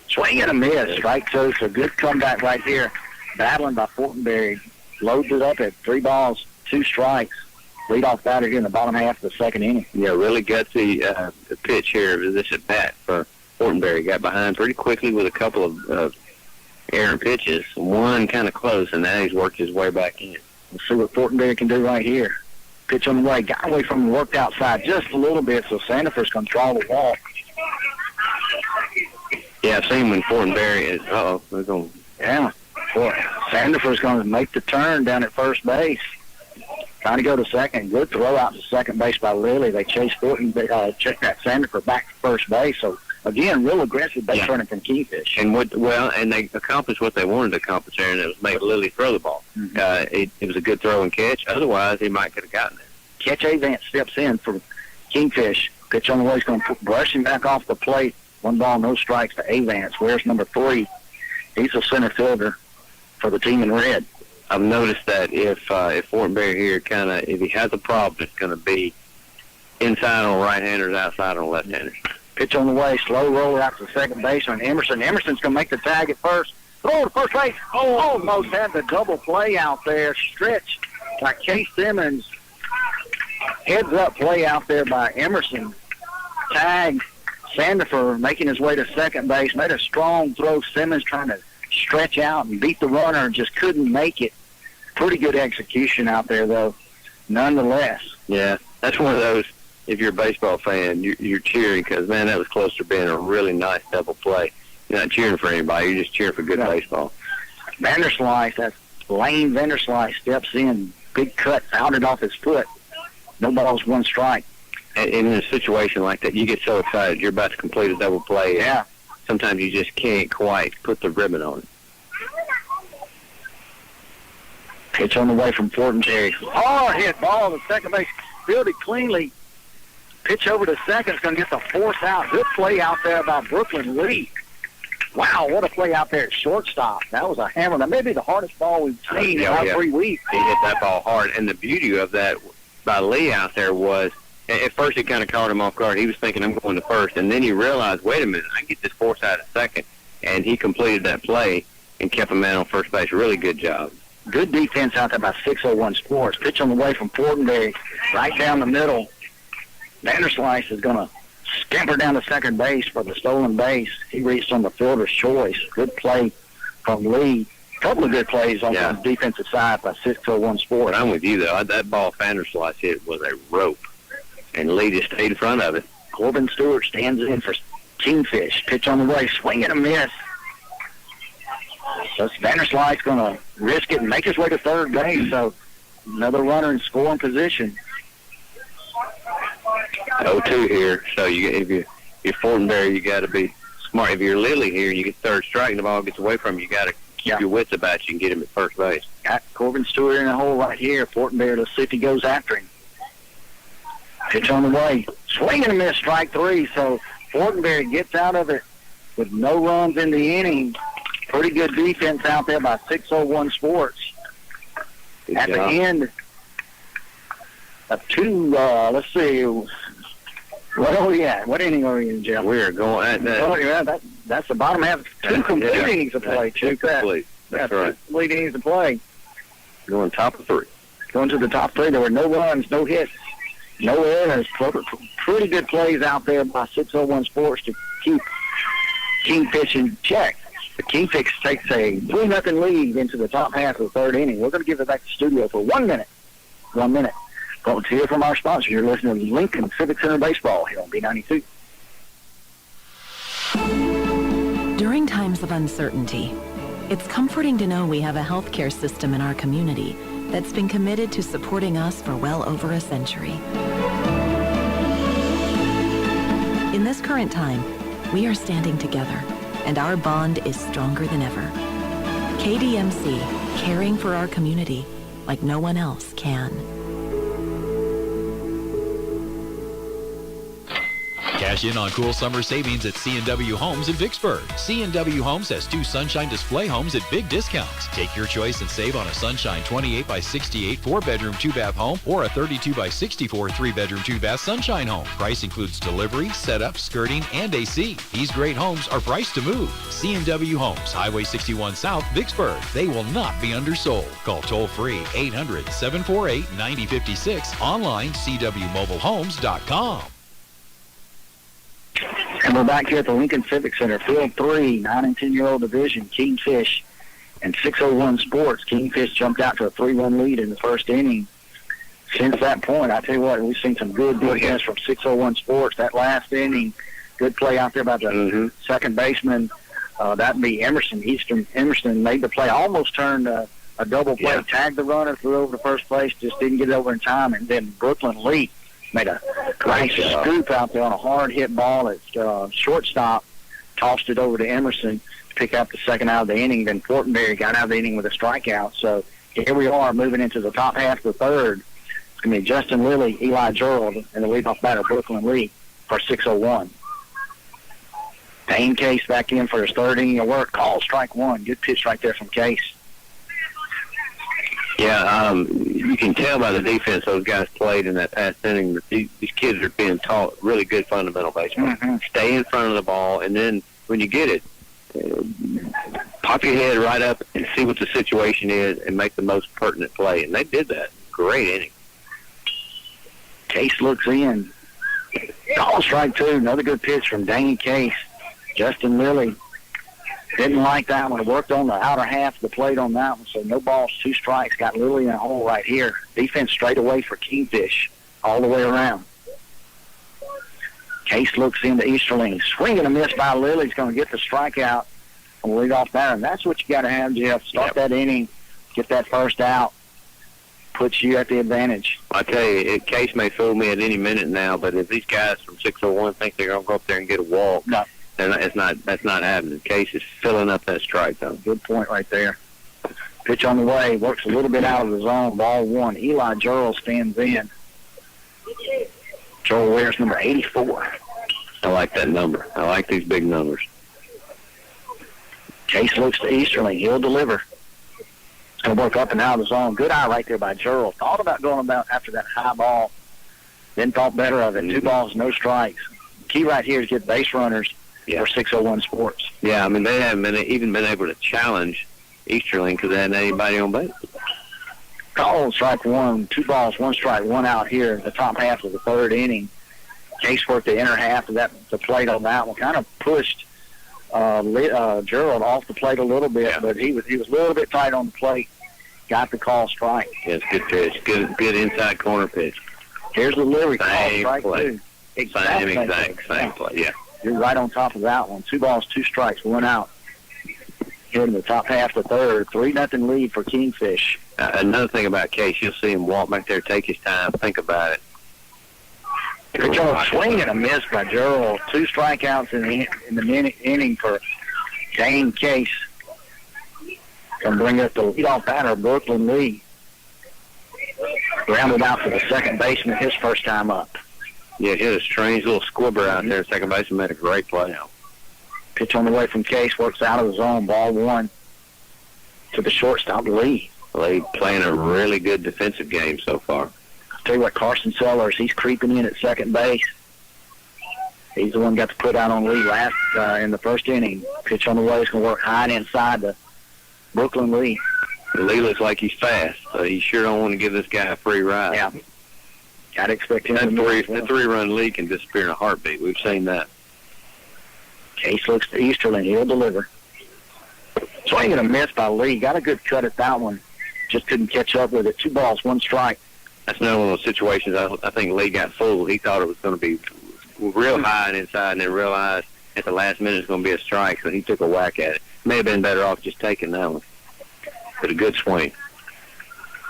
Swing and a miss. Strike 2. So good comeback right here. Battling by Thornberry. Loads it up at 3 balls, 2 strikes. Leadoff batter here in the bottom half of the second inning. Yeah, really gutsy the pitch here of this at bat for Thornberry. Got behind pretty quickly with a couple of errant pitches. One kind of close, and now he's worked his way back in. We'll see what Thornberry can do right here. Pitch on the way. Got away from him, worked outside just a little bit, so Sandifer's going to draw the walk. Yeah, I've seen when Thornberry is, they're going to... Yeah, boy, Sandifer's going to make the turn down at first base. Trying to go to second. Good throw out to second base by Lilly. They chased check that Sandifer back to first base. So, again, real aggressive base running from Kingfish. And they accomplished what they wanted to accomplish there, and it was make Lilly throw the ball. Mm-hmm. It was a good throw and catch. Otherwise, he might could have gotten it. Catch Avance steps in for Kingfish. Pitch on the way. He's going to brush him back off the plate. 1 ball, no strikes to Avance. Where's number 3? He's a center fielder for the team in red. I've noticed that if Thornberry here if he has a problem, it's going to be inside on right-handers, outside on left-handers. Pitch on the way, slow roller out to second base on Emerson. Emerson's going to make the tag at first. Throw to first base. Almost had the double play out there. Stretched by Case Simmons. Heads-up play out there by Emerson. Tag. Sandifer making his way to second base. Made a strong throw. Simmons trying to stretch out and beat the runner and just couldn't make it. Pretty good execution out there, though, nonetheless. Yeah, that's one of those, if you're a baseball fan, you're cheering because, man, that was close to being a really nice double play. You're not cheering for anybody. You're just cheering for good baseball. Vanderslice, that's Lane Vanderslice, steps in. Big cut, outed off his foot. No balls, 1 strike. And in a situation like that, you get so excited. You're about to complete a double play. Yeah. Sometimes you just can't quite put the ribbon on it. Pitch on the way from Fortenberry. Hard hit ball to second base. Fielded cleanly. Pitch over to second. It's going to get the force out. Good play out there by Brooklyn Lee. Wow, what a play out there at shortstop. That was a hammer. That may be the hardest ball we've seen in about 3 weeks. He hit that ball hard. And the beauty of that by Lee out there was, at first it kind of caught him off guard. He was thinking, I'm going to first. And then he realized, wait a minute, I can get this force out at second. And he completed that play and kept a man on first base. Really good job. Good defense out there by 601 Sports. Pitch on the way from Fortenberry, right down the middle. Vanderslice is going to scamper down to second base for the stolen base. He reached on the fielder's choice. Good play from Lee. A couple of good plays on the defensive side by 601 Sports. But I'm with you, though. That ball Vanderslice hit was a rope. And Lee just stayed in front of it. Corbin Stewart stands in for Kingfish. Pitch on the way. Swing and a miss. So Vanderslice going to risk it and make his way to third base. So another runner in scoring position. 0-2 here. So if you're Fortenberry, you got to be smart. If you're Lilly here, you get third strike and the ball gets away from you. You got to keep your wits about you and get him at first base. Got Corbin Stewart in the hole right here. Fortenberry, let's see if he goes after him. Pitch on the way. Swing and a miss, strike 3. So Fortenberry gets out of it with no runs in the inning. Pretty good defense out there by 601 Sports. Good at job. The end of 2, let's see. What are we at? What inning are we in, Jeff? We're going at that. That's the bottom half. 2 complete innings of play. Two complete. That's right. 2 complete innings of play. Going top of 3. Going to the top 3. There were no runs, no hits. No errors. Pretty good plays out there by 601 Sports to keep Kingfish in check. The Kingfish takes a 3-0 lead into the top half of the third inning. We're going to give it back to the studio for 1 minute. 1 minute. Going to hear from our sponsor. You're listening to Lincoln Civic Center Baseball here on B92. During times of uncertainty, it's comforting to know we have a healthcare system in our community that's been committed to supporting us for well over a century. In this current time, we are standing together, and our bond is stronger than ever. KDMC, caring for our community like no one else can. Cash in on cool summer savings at C&W Homes in Vicksburg. C&W Homes has 2 Sunshine display homes at big discounts. Take your choice and save on a Sunshine 28 by 68 4-bedroom 2-bath home or a 32 by 64 3-bedroom 2-bath Sunshine home. Price includes delivery, setup, skirting, and AC. These great homes are priced to move. C&W Homes, Highway 61 South, Vicksburg. They will not be undersold. Call toll-free 800-748-9056. Online, cwmobilehomes.com. And we're back here at the Lincoln Civic Center, Field 3, 9 and 10-year-old division, Kingfish and 601 Sports. Kingfish jumped out to a 3-1 lead in the first inning. Since that point, I tell you what, we've seen some good defense from 601 Sports. That last inning, good play out there by the second baseman. That'd be Emerson. Emerson made the play, almost turned a double play, tagged the runner, threw over to first place, just didn't get it over in time. And then Brooklyn Lee made a nice scoop out there on a hard-hit ball at shortstop, tossed it over to Emerson to pick up the second out of the inning. Then Fortenberry got out of the inning with a strikeout. So here we are moving into the top half of the third. It's going to be Justin Lilly, Eli Gerald, and the leadoff batter, Brooklyn Lee, for 601. Dane Case back in for his third inning of work. Call strike one. Good pitch right there from Case. Yeah, you can tell by the defense those guys played in that past inning that these kids are being taught really good fundamental baseball. Stay in front of the ball, and then when you get it, pop your head right up and see what the situation is and make the most pertinent play. And they did that. Great inning. Case looks in. Call strike two. Another good pitch from Dane Case. Justin Lilly didn't like that one. Worked on the outer half of the plate on that one, so no balls, 2 strikes. Got Lilly in a hole right here. Defense straight away for Kingfish all the way around. Case looks into Easterling. Swing and a miss by Lilly. He's going to get the strikeout on the leadoff batter. And that's what you got to have, Jeff. Start that inning, get that first out, puts you at the advantage. I tell you, Case may fool me at any minute now, but if these guys from 601 think they're going to go up there and get a walk, no. That's not happening. Case is filling up that strike zone. Good point right there. Pitch on the way. Works a little bit out of the zone. Ball one. Eli Gerald stands in. Joel wears number 84. I like that number. I like these big numbers. Case looks to Easterling. He'll deliver. It's going to work up and out of the zone. Good eye right there by Gerald. Thought about going about after that high ball. Then thought better of it. 2 balls, no strikes. Key right here is get base runners for 601 Sports. Yeah, I mean, they haven't even been able to challenge Easterling because they hadn't anybody on base. Call strike one, 2 balls, 1 strike, 1 out here in the top half of the third inning. Case worked the inner half of the plate on that one. Kind of pushed Gerald off the plate a little bit, but he was a little bit tight on the plate. Got the call strike. Yeah, it's a good pitch. Good inside corner pitch. Here's the delivery. Call strike play. 2. Same play, yeah. You're right on top of that one. 2 balls, 2 strikes, 1 out. Here in the top half of the third, 3-0 lead for Kingfish. Another thing about Case, you'll see him walk back there, take his time, think about it. Pitch on a swing and a miss by Gerald. 2 strikeouts in the inning for Dane Case. Going to bring up the leadoff batter, Brooklyn Lee. Grounded out for the second baseman his first time up. Yeah, hit a strange little squibber out there. Second baseman made a great play out. Pitch on the way from Case, works out of the zone. Ball 1 to the shortstop, Lee. Lee playing a really good defensive game so far. I'll tell you what, Carson Sellers, he's creeping in at second base. He's the one who got to put out on Lee last in the first inning. Pitch on the way is going to work high and inside to Brooklyn Lee. Lee looks like he's fast, so he sure don't want to give this guy a free ride. Yeah. Got to expect him to move. That three-run lead can disappear in a heartbeat. We've seen that. Case looks to Easterling. He'll deliver. Swing and a miss by Lee. Got a good cut at that one. Just couldn't catch up with it. 2 balls, 1 strike. That's another one of those situations. I think Lee got fooled. He thought it was going to be real high and inside, and then realized at the last minute it's going to be a strike, so he took a whack at it. May have been better off just taking that one. But a good swing.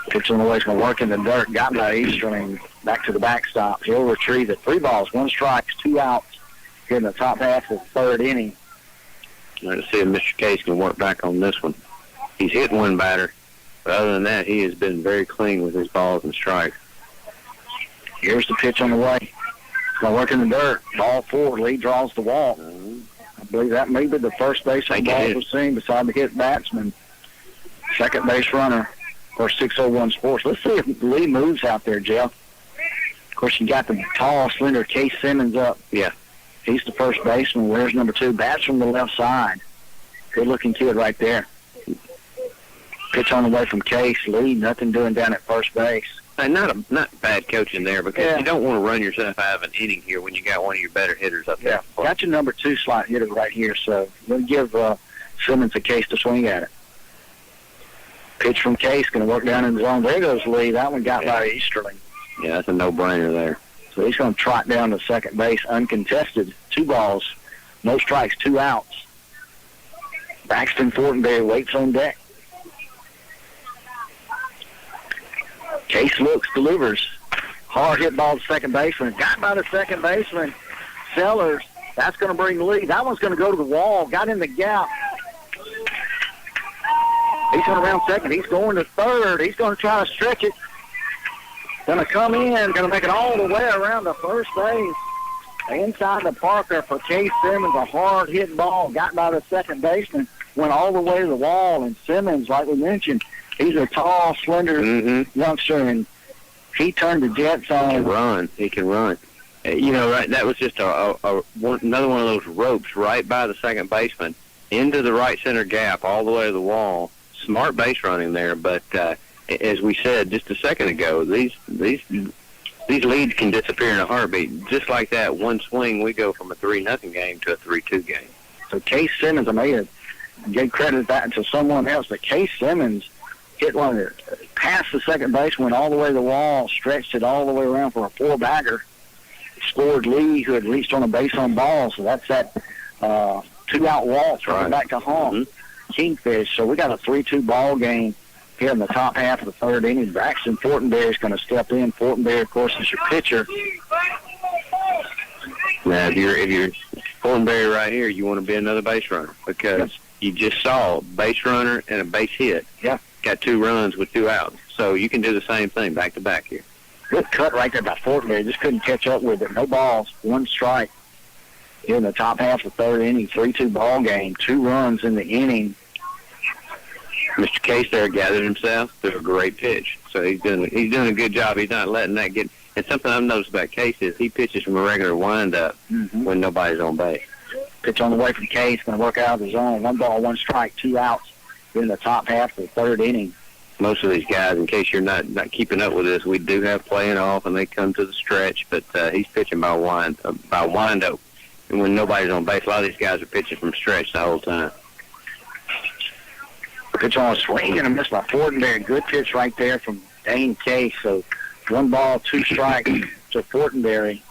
Pitch on the way, going to work in the dirt. Got by Easterling. Back to the backstop. He'll retrieve it. 3 balls, 1 strike, 2 outs here in the top half of the 3rd inning. Let's see if Mr. Case can work back on this one. He's hit one batter, but other than that, he has been very clean with his balls and strikes. Here's the pitch on the way. It's going to work in the dirt. Ball 4. Lee draws the walk. I believe that may be the first baseman ball we've seen beside the hit batsman. Second base runner for 601 Sports. Let's see if Lee moves out there, Jeff. Of course, you got the tall, slender Case Simmons up. Yeah. He's the first baseman. Where's number 2? Bats from the left side. Good-looking kid right there. Pitch on the way from Case. Lee, nothing doing down at first base. And not bad coaching there, because you don't want to run yourself out of an inning here when you got one of your better hitters up there. Yeah, got your number 2 slot hitter right here, so we'll give Simmons a case to swing at it. Pitch from Case, going to work down in the zone. There goes Lee. That one got by Easterling. Yeah, that's a no-brainer there. So he's going to trot down to second base uncontested. 2 balls, no strikes, 2 outs. Baxton Fortenberry waits on deck. Case looks, delivers. Hard hit ball to second baseman. Got by the second baseman. Sellers. That's going to bring Lee. That one's going to go to the wall. Got in the gap. He's going around second. He's going to third. He's going to try to stretch it. Going to come in. Going to make it all the way around the first base. Inside the Parker for Case Simmons. A hard hit ball. Got by the second baseman. Went all the way to the wall. And Simmons, like we mentioned, he's a tall, slender youngster, and he turned the Jets on. He can run. You know, right? That was just another one of those ropes right by the second baseman into the right center gap, all the way to the wall. Smart base running there, but as we said just a second ago, these leads can disappear in a heartbeat. Just like that, one swing, we go from a 3-0 game to a 3-2 game. So Case Simmons, I may have gave credit that to someone else, but Case Simmons hit one past the second base, went all the way to the wall, stretched it all the way around for a 4-bagger. Scored Lee, who had reached on a base on ball, so that's that 2-out walk right back to home. Kingfish. So we got a 3-2 ball game here in the top half of the 3rd inning. Braxton Fortenberry is going to step in. Fortenberry, of course, is your pitcher. Now, if you're Fortenberry right here, you want to be another base runner, because you just saw a base runner and a base hit. Yeah. Got 2 runs with 2 outs. So you can do the same thing back-to-back here. Good cut right there by Fortenberry. Just couldn't catch up with it. No balls, 1 strike. Here in the top half of the 3rd inning, 3-2 ball game, 2 runs in the inning. Mr. Case there gathered himself through a great pitch. So he's doing a good job. He's not letting that get. And something I've noticed about Case is he pitches from a regular windup when nobody's on base. Pitch on the way from Case, going to work out of the zone. 1 ball, 1 strike, 2 outs in the top half of the 3rd inning. Most of these guys, in case you're not keeping up with this, we do have playing off and they come to the stretch, but he's pitching by windup. And when nobody's on base, a lot of these guys are pitching from stretch the whole time. Pitch on a swing and a miss by Fortenberry. Good pitch right there from Dane Case. So 1 ball, 2 strikes to Fortenberry.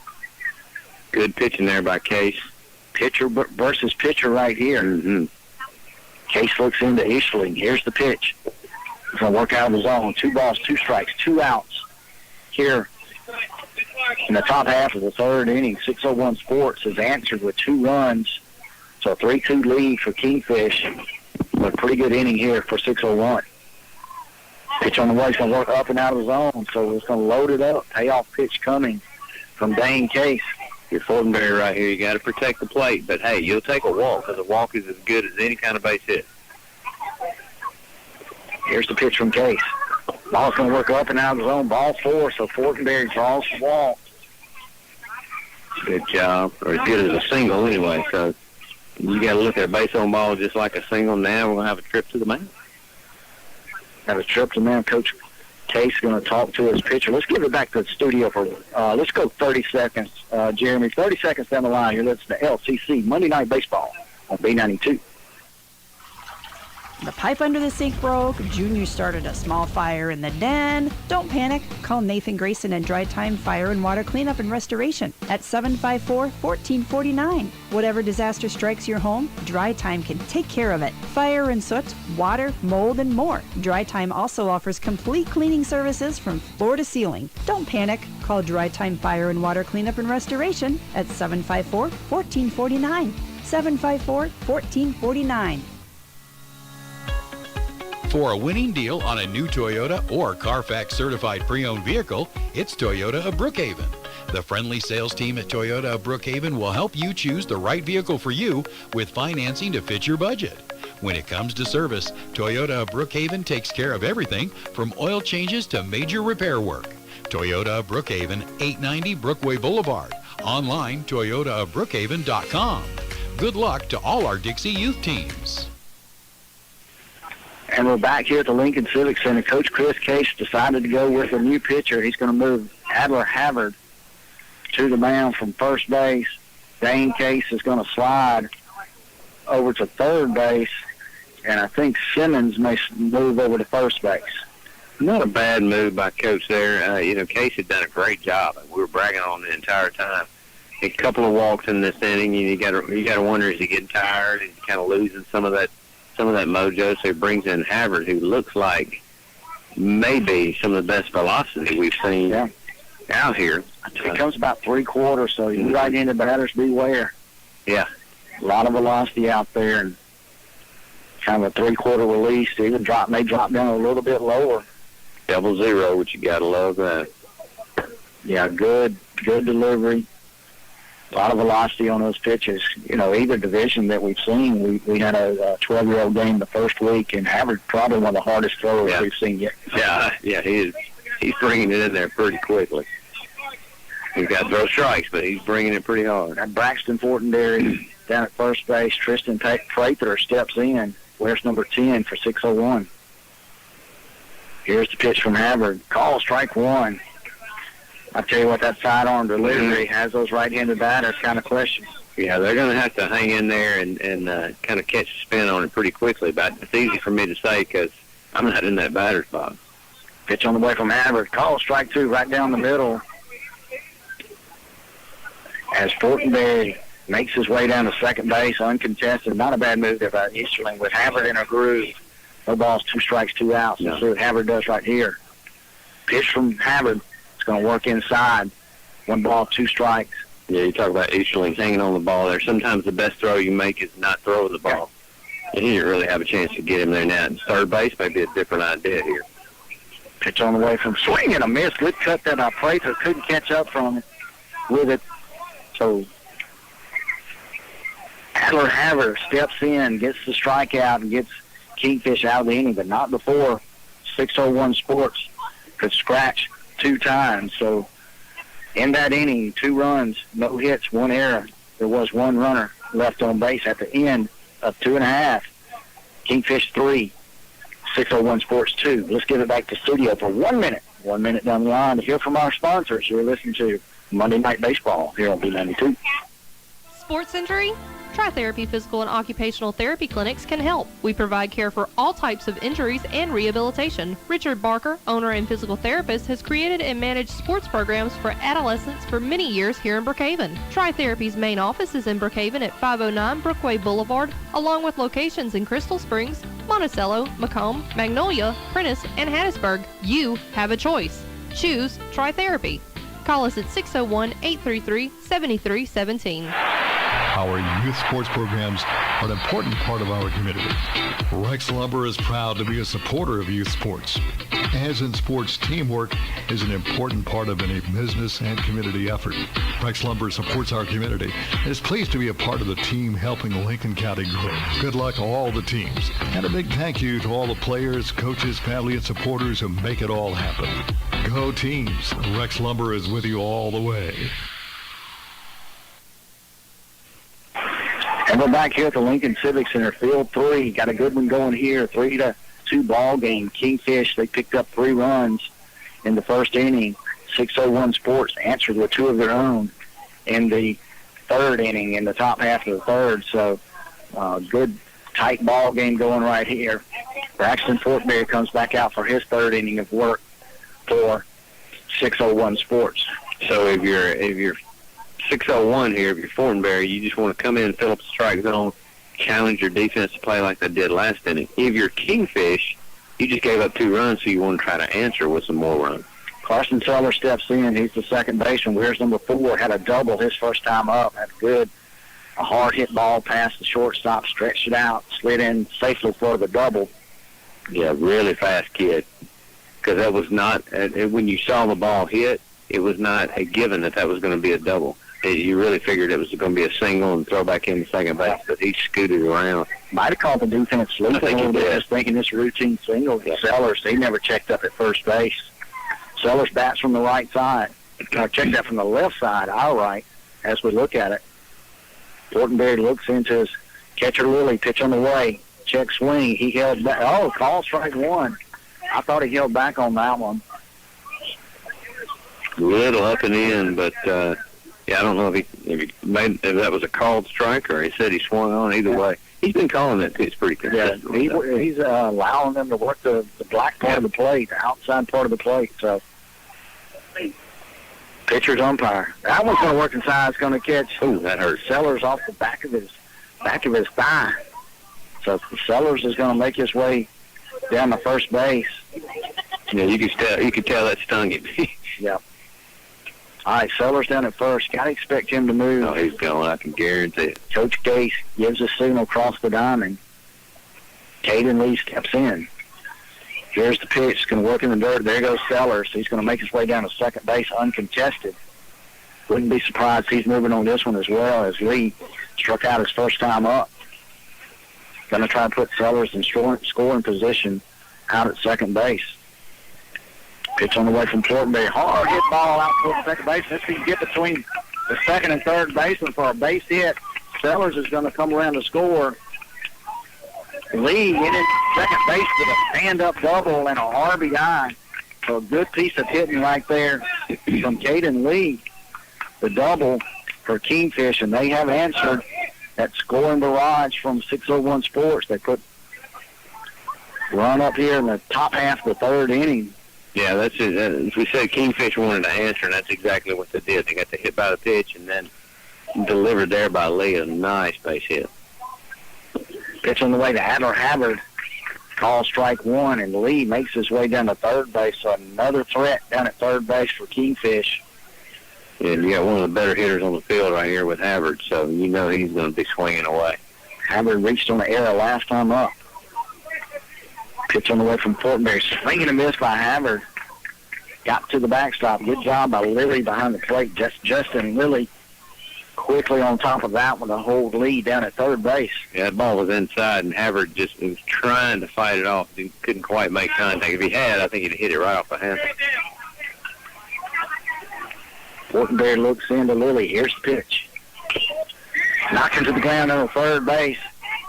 Good pitching there by Case. Pitcher versus pitcher right here. Case looks into Easterling. Here's the pitch. He's going to work out of the zone. 2 balls, 2 strikes, 2 outs here in the top half of the 3rd inning. 601 Sports has answered with 2 runs. So a 3-2 lead for Kingfish. But a pretty good inning here for 601. Pitch on the way. He's going to work up and out of the zone. So it's going to load it up. Payoff pitch coming from Dane Case. You're Fortenberry right here. You got to protect the plate. But, hey, you'll take a walk, because a walk is as good as any kind of base hit. Here's the pitch from Case. Ball's going to work up and out of the zone. Ball 4, so Fortenberry draws the wall. Good job. Or as good as a single anyway. So you got to look at a base on ball just like a single. Now we're going to have a trip to the mound. Have a trip to the mound. Coach Case is going to talk to his pitcher. Let's give it back to the studio for, let's go 30 seconds. Jeremy, 30 seconds down the line. You're listening to LCC Monday Night Baseball on B92. The pipe under the sink broke. Junior started a small fire in the den. Don't panic. Call Nathan Grayson and Dry Time Fire and Water Cleanup and Restoration at 754-1449. Whatever disaster strikes your home, Dry Time can take care of it. Fire and soot, water, mold, and more. Dry Time also offers complete cleaning services from floor to ceiling. Don't panic. Call Dry Time Fire and Water Cleanup and Restoration at 754-1449. 754-1449. For a winning deal on a new Toyota or Carfax certified pre-owned vehicle, it's Toyota of Brookhaven. The friendly sales team at Toyota of Brookhaven will help you choose the right vehicle for you with financing to fit your budget. When it comes to service, Toyota of Brookhaven takes care of everything from oil changes to major repair work. Toyota of Brookhaven, 890 Brookway Boulevard. Online, toyotaofbrookhaven.com. Good luck to all our Dixie youth teams. And we're back here at the Lincoln Civic Center. Coach Chris Case decided to go with a new pitcher. He's going to move Adler Havard to the mound from first base. Dane Case is going to slide over to third base. And I think Simmons may move over to first base. Not a bad move by Coach there. Case had done a great job. We were bragging on the entire time. A couple of walks in this inning, and you got to wonder, is he getting tired? Is he kind of losing some of that mojo? So he brings in Havard, who looks like maybe some of the best velocity we've seen out here. It comes about three-quarters, so you're right into batters beware. Yeah. A lot of velocity out there, and kind of a three-quarter release. Even may drop down a little bit lower. 0-0, which you got to love that. Yeah, good delivery. A lot of velocity on those pitches. Either division that we've seen, we had a 12-year-old game the first week, and Havard probably one of the hardest throwers we've seen yet. Yeah, he's bringing it in there pretty quickly. He's got to throw strikes, but he's bringing it pretty hard. Now Braxton Fortenberry down at first base. Tristan Prather steps in. Wears number 10 for 601. Here's the pitch from Havard. Call strike one. I tell you what, that sidearm delivery has those right-handed batters kind of questioned. Yeah, they're going to have to hang in there and kind of catch the spin on it pretty quickly. But it's easy for me to say because I'm not in that batter's box. Pitch on the way from Havard. Call strike two right down the middle. As Fortenberry makes his way down to second base, uncontested. Not a bad move there by Easterling with Havard in a groove. No balls, 2 strikes, 2 outs. Let's see what Havard does right here. Pitch from Havard. It's going to work inside. 1 ball, 2 strikes. Yeah, you talk about Easterling hanging on the ball there. Sometimes the best throw you make is not throw the ball. And he didn't really have a chance to get him there now. And third base may be a different idea here. Pitch on the way from swing and a miss. Good cut that Prather couldn't catch up from it with it. So Adler Havard steps in, gets the strikeout, and gets Kingfish out of the inning, but not before 601 Sports could scratch 2 times. So in that inning, 2 runs, no hits, 1 error. There was 1 runner left on base at the end of 2.5. Kingfish 3, 601 Sports 2. Let's give it back to studio for 1 minute. 1 minute down the line to hear from our sponsors. You're listening to Monday Night Baseball here on B92. Sports injury? Tri-Therapy Physical and Occupational Therapy Clinics can help. We provide care for all types of injuries and rehabilitation. Richard Barker, owner and physical therapist, has created and managed sports programs for adolescents for many years here in Brookhaven. Tri-Therapy's main office is in Brookhaven at 509 Brookway Boulevard, along with locations in Crystal Springs, Monticello, Macomb, Magnolia, Prentice, and Hattiesburg. You have a choice. Choose Tri-Therapy. Call us at 601-833-7317. Our youth sports programs are an important part of our community. Rex Lumber is proud to be a supporter of youth sports. As in sports, teamwork is an important part of any business and community effort. Rex Lumber supports our community and is pleased to be a part of the team helping Lincoln County grow. Good luck to all the teams. And a big thank you to all the players, coaches, family, and supporters who make it all happen. Go teams. Rex Lumber is with you all the way. And we're back here at the Lincoln Civic Center, Field 3. Got a good one going here, 3-2 ball game. Kingfish, they picked up 3 runs in the first inning. 601 Sports answered with 2 of their own in the third inning, in the top half of the third. So good, tight ball game going right here. Braxton Fortenberry comes back out for his third inning of work for 601 Sports. So if you're 601 here, if you're Fortenberry, you just want to come in and fill up the strike zone, challenge your defense to play like they did last inning. If you're Kingfish, you just gave up 2 runs, so you want to try to answer with some more runs. Carson Seller steps in. He's the second baseman. Where's number 4? Had a double his first time up. Had a hard hit ball past the shortstop, stretched it out, slid in safely for the double. Yeah, really fast kid. Because that was not, when you saw the ball hit, it was not a given that was going to be a double. You really figured it was going to be a single and throw back in the second base, but he scooted around. Might have called the defense sleeping a little bit, just thinking this routine single. Yeah. Sellers, he never checked up at first base. Sellers bats from the right side. Check that from the left side, our right, as we look at it. Fortenberry looks into his catcher Lilly, pitch on the way. Check swing. He held back. Oh, call strike 1. I thought he held back on that one. Little up and in, but yeah, I don't know if that was a called strike or he said he swung on. Either way, he's been calling that pitch pretty consistently. Yeah, he's allowing them to work the black part of the plate, the outside part of the plate. So, pitcher's umpire. That one's going to work inside. It's going to catch. Ooh, that hurt. Sellers off the back of his thigh. So Sellers is going to make his way down to first base. Yeah, you could tell that stung him. Yeah. All right, Sellers down at first. Got to expect him to move. Oh, he's going. I can guarantee it. Coach Case gives a signal across the diamond. Caden Lee steps in. Here's the pitch. It's going to work in the dirt. There goes Sellers. He's going to make his way down to second base uncontested. Wouldn't be surprised he's moving on this one as well, as Lee struck out his first time up. Going to try to put Sellers in scoring position out at second base. Pitch on the way from Fortenberry. Hard hit ball out toward second base. Let's see if he can get between the second and third baseman for a base hit. Sellers is going to come around to score. Lee in second base with a stand-up double and a RBI. So a good piece of hitting right there from Caden Lee. The double for Kingfish, and they have answered that scoring barrage from 601 Sports. They put run up here in the top half of the third inning. Yeah, that's it. As we said, Kingfish wanted to answer, and that's exactly what they did. They got the hit by the pitch and then delivered there by Lee, a nice base hit. Pitch on the way to Adler Havard. Call strike 1, and Lee makes his way down to third base. So another threat down at third base for Kingfish. And you got one of the better hitters on the field right here with Havard, so you know he's going to be swinging away. Havard reached on the error last time up. Pitch on the way from Fortenberry. Swinging a miss by Havard. Got to the backstop. Good job by Lilly behind the plate. Justin Lilly quickly on top of that one to hold Lee down at third base. Yeah, that ball was inside, and Havard just was trying to fight it off. He couldn't quite make contact. If he had, I think he'd hit it right off the handle. Fortenberry looks into Lilly. Here's the pitch. Knocking to the ground on third base.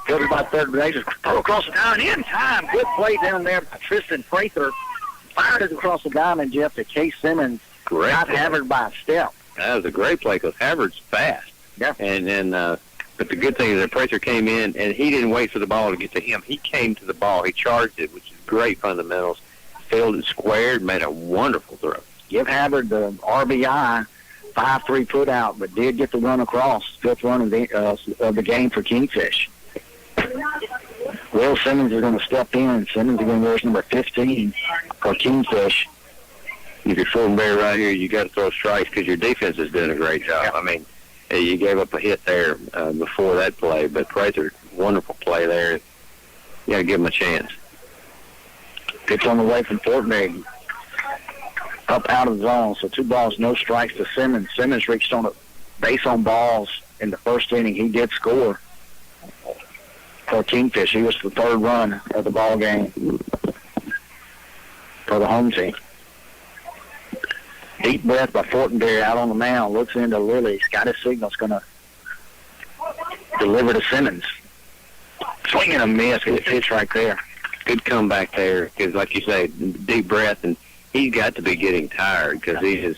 Fielded by third base. Throw across the diamond in time. Good play down there by Tristan Prather. Fired it across the diamond, Jeff, to Case Simmons. Great. Got Havard by a step. That was a great play because Havard's fast. Yeah. But the good thing is that Prather came in, and he didn't wait for the ball to get to him. He came to the ball. He charged it, which is great fundamentals. Fielded it squared, made a wonderful throw. Give Havard the RBI, 5-3 put out, but did get the run across. Fifth run of the game for Kingfish. Will Simmons is going to step in. Simmons is going to wear number 15 for Kingfish. If you're Fortenberry right here, you got to throw strikes because your defense is doing a great job. Yeah. I mean, you gave up a hit there before that play, but Prather, wonderful play there. You got to give him a chance. Pitch on the way from Fortenberry. Up out of the zone, so 2 balls, no strikes to Simmons. Simmons reached on a base on balls in the first inning. He did score for Kingfish. He was the third run of the ball game for the home team. Deep breath by Fortenberry out on the mound. Looks into Lilly. He's got his signals. Going to deliver to Simmons. Swing and a miss. Good pitch right there. Good comeback there because, like you say, deep breath, and he's got to be getting tired because he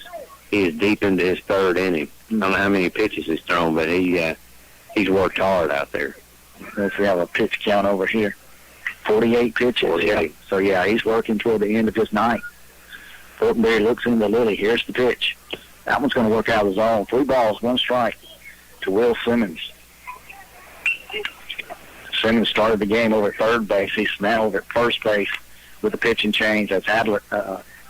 is deep into his third inning. I don't know how many pitches he's thrown, but he's worked hard out there. Let's have a pitch count over here. 48 pitches. 48. So, yeah, he's working toward the end of his night. Fortenberry looks into Lilly. Here's the pitch. That one's going to work out of the zone. 3 balls, 1 strike to Will Simmons. Simmons started the game over at third base. He's now over at first base with the pitch and change. That's Adler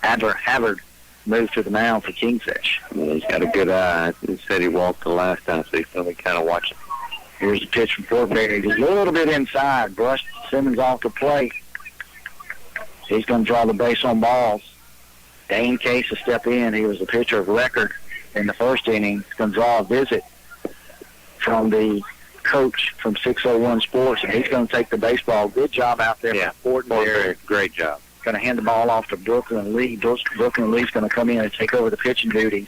Havard moved to the mound for Kingfish. Well, he's got a good eye. He said he walked the last time, so he's going to be kind of watching. Here's the pitch from Fortenberry. He's a little bit inside. Brushed Simmons off the plate. He's going to draw the base on balls. Dane Case will step in. He was the pitcher of record in the first inning. He's going to draw a visit from the coach from 601 Sports, and he's going to take the baseball. Good job out there for Fortenberry. Great job. Going to hand the ball off to Brooklyn Lee. Brooklyn Lee's going to come in and take over the pitching duties.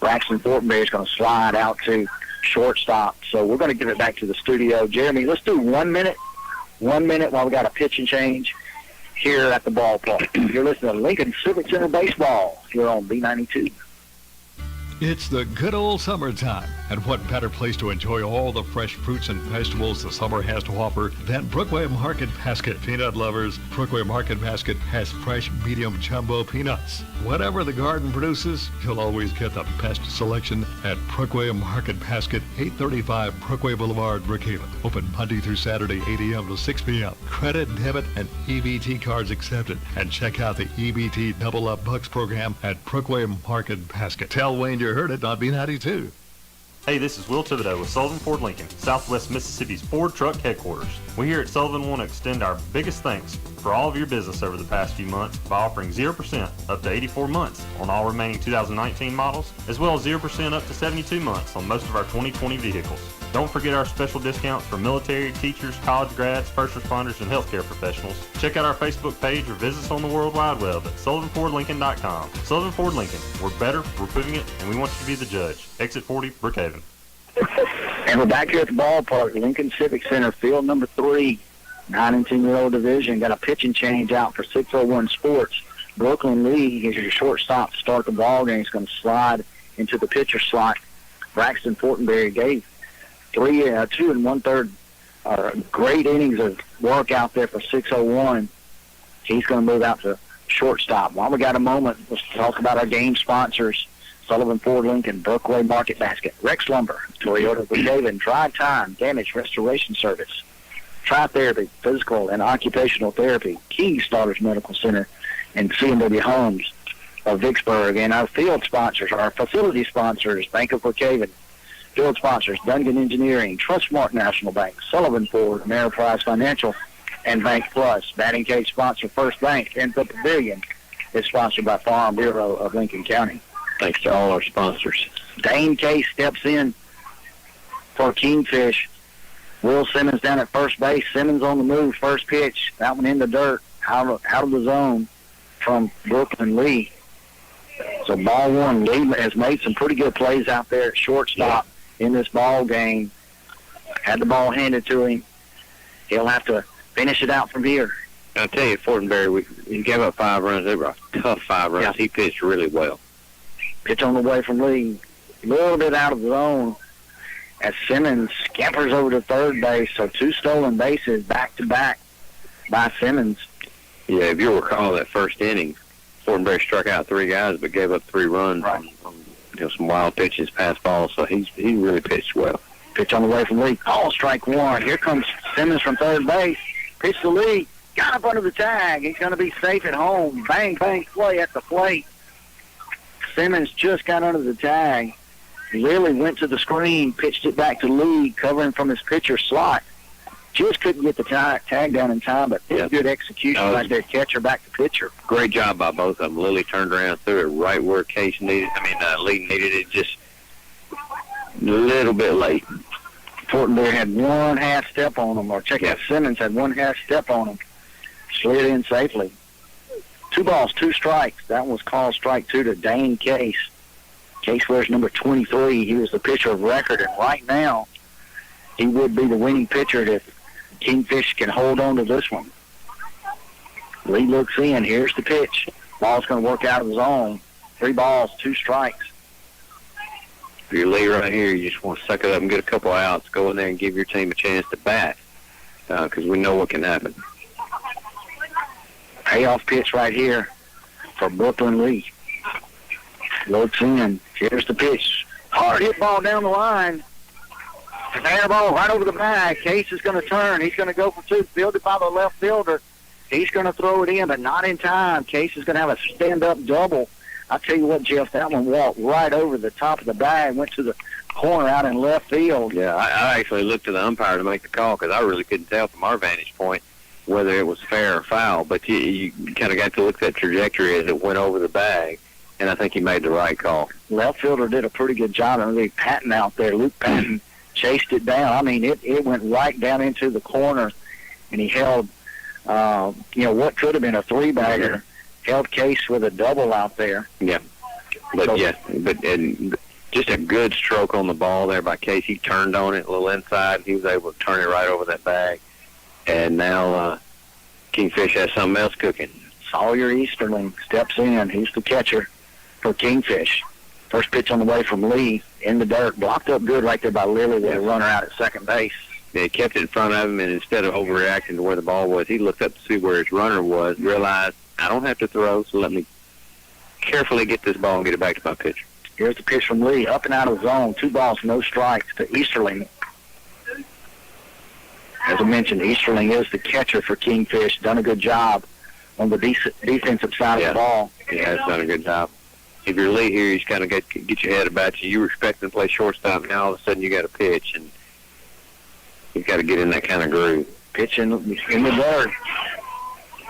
Braxton Fortenberry is going to slide out to shortstop. So we're going to give it back to the studio. Jeremy, let's do 1 minute. 1 minute while we got a pitch and change here at the ballpark. You're listening to Lincoln Civic Center Baseball here on B92. It's the good old summertime, and what better place to enjoy all the fresh fruits and vegetables the summer has to offer than Brookway Market Basket. Peanut lovers, Brookway Market Basket has fresh medium jumbo peanuts. Whatever the garden produces, you'll always get the best selection at Brookway Market Basket, 835 Brookway Boulevard, Brookhaven. Open Monday through Saturday, 8 a.m. to 6 p.m. Credit, debit, and EBT cards accepted. And check out the EBT Double Up Bucks program at Brookway Market Basket. Tell Wayne you heard it on B92. Hey, this is Will Thibodeau with Sullivan Ford Lincoln, Southwest Mississippi's Ford truck headquarters. We here at Sullivan want to extend our biggest thanks for all of your business over the past few months by offering 0% up to 84 months on all remaining 2019 models, as well as 0% up to 72 months on most of our 2020 vehicles. Don't forget our special discounts for military, teachers, college grads, first responders, and healthcare professionals. Check out our Facebook page or visit us on the World Wide Web at SullivanFordLincoln.com. Sullivan Ford Lincoln. We're better, we're proving it, and we want you to be the judge. Exit 40, Brookhaven. And we're back here at the ballpark, Lincoln Civic Center, field number 3, 9 and 10-year-old division. Got a pitch and change out for 601 Sports. Brooklyn Lee is your shortstop to start the ball game. He's going to slide into the pitcher slot. Braxton Fortenberry gave 2 1/3 great innings of work out there for 601. He's going to move out to shortstop. While we got a moment, let's talk about our game sponsors. Sullivan Ford Lincoln, Brookway Market Basket, Rex Lumber, Toyota Brookhaven, Drive Time, Damage Restoration Service, Tri-Therapy, Physical and Occupational Therapy, Key Starters Medical Center, and C&W Homes of Vicksburg. And our field sponsors, our facility sponsors, Bank of Brookhaven, field sponsors, Duncan Engineering, Trustmark National Bank, Sullivan Ford, Ameriprise Financial, and Bank Plus. Batting cage sponsor, First Bank, and the Pavilion is sponsored by Farm Bureau of Lincoln County. Thanks to all our sponsors. Dane Case steps in for Kingfish. Will Simmons down at first base. Simmons on the move. First pitch. That one in the dirt. Out of the zone from Brooklyn Lee. So ball one. Lee has made some pretty good plays out there at shortstop in this ball game. Had the ball handed to him. He'll have to finish it out from here. I'll tell you, Fortenberry, he gave up 5 runs. They were a tough 5 runs. Yeah. He pitched really well. Pitch on the way from Lee. A little bit out of the zone as Simmons scampers over to third base. So 2 stolen bases back-to-back by Simmons. Yeah, if you recall that first inning, Fortenberry struck out 3 guys but gave up 3 runs on some wild pitches, pass balls. So he really pitched well. Pitch on the way from Lee. Call strike 1. Here comes Simmons from third base. Pitch to Lee. Got up under the tag. He's going to be safe at home. Bang, bang, play at the plate. Simmons just got under the tag. Lilly went to the screen, pitched it back to Lee, covering from his pitcher slot. Just couldn't get the tag down in time, but it was good execution right there, catcher back to pitcher. Great job by both of them. Lilly turned around, threw it right where Case needed. Lee needed it just a little bit late. Fortenberry had 1 half step on him, or Simmons had 1 half step on him. Slid in safely. 2 balls, 2 strikes. That was called strike 2 to Dane Case. Case wears number 23. He was the pitcher of record, and right now he would be the winning pitcher if Kingfish can hold on to this one. Lee looks in. Here's the pitch. Ball's going to work out of the zone. 3 balls, 2 strikes. For your lead right here, you just want to suck it up and get a couple outs. Go in there and give your team a chance to bat because we know what can happen. Payoff pitch right here for Brooklyn Lee. Looks in. Here's the pitch. Hard hit ball down the line. Fair ball right over the bag. Case is going to turn. He's going to go for 2. Fielded by the left fielder. He's going to throw it in, but not in time. Case is going to have a stand-up double. I'll tell you what, Jeff, that one walked right over the top of the bag, went to the corner out in left field. Yeah, I actually looked to the umpire to make the call because I really couldn't tell from our vantage point whether it was fair or foul. But you kind of got to look at that trajectory as it went over the bag, and I think he made the right call. Left fielder did a pretty good job. I mean, Patton out there, Luke Patton, chased it down. I mean, it went right down into the corner, and he held, what could have been a 3-bagger. Held Case with a double out there. Yeah, but just a good stroke on the ball there by Case. He turned on it a little inside. He was able to turn it right over that bag. And now Kingfish has something else cooking. Sawyer Easterling steps in. He's the catcher for Kingfish. First pitch on the way from Lee in the dirt. Blocked up good right there by Lilly with a runner out at second base. Yeah, he kept it in front of him, and instead of overreacting to where the ball was, he looked up to see where his runner was, realized, I don't have to throw, so let me carefully get this ball and get it back to my pitcher. Here's the pitch from Lee, up and out of the zone. 2 balls, no strikes to Easterling. As I mentioned, Easterling is the catcher for Kingfish. Done a good job on the defensive side of the ball. He has done a good job. If you're Lee here, he's kind of get your head about you. You were expecting to play shortstop. Now all of a sudden you got to pitch, and you've got to get in that kind of groove. Pitch in the dirt.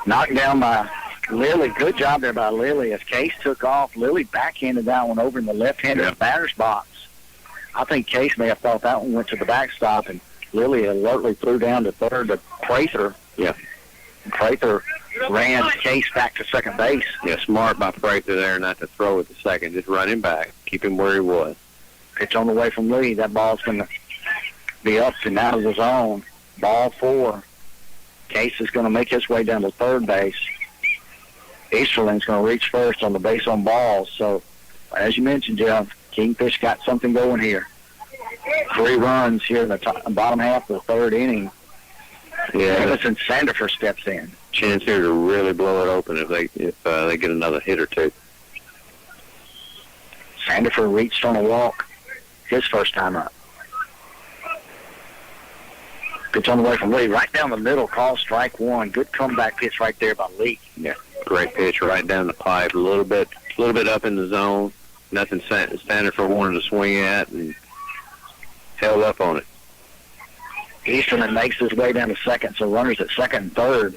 Knocked down by Lilly. Good job there by Lilly. As Case took off, Lilly backhanded that one over in the left-handed batter's box. I think Case may have thought that one went to the backstop, and Lilly alertly threw down to third to Prather. Yeah. Prather ran Case back to second base. Yeah, smart by Prather there not to throw it to second. Just run him back. Keep him where he was. Pitch on the way from Lee. That ball's going to be up and out of the zone. Ball 4. Case is going to make his way down to third base. Easterling's going to reach first on the base on balls. So, as you mentioned, Jeff, Kingfish got something going here. 3 runs here in the bottom half of the 3rd inning. Yeah, Emerson Sandifer steps in. Chance here to really blow it open if they get another hit or 2. Sandifer reached on a walk his first time up. Pitch on the way from Lee, right down the middle, call strike 1. Good comeback pitch right there by Lee. Yeah, great pitch right down the pipe, a little bit up in the zone. Nothing Sandifer wanted to swing at, and held up on it. Easterling makes his way down to second, so runners at second and third.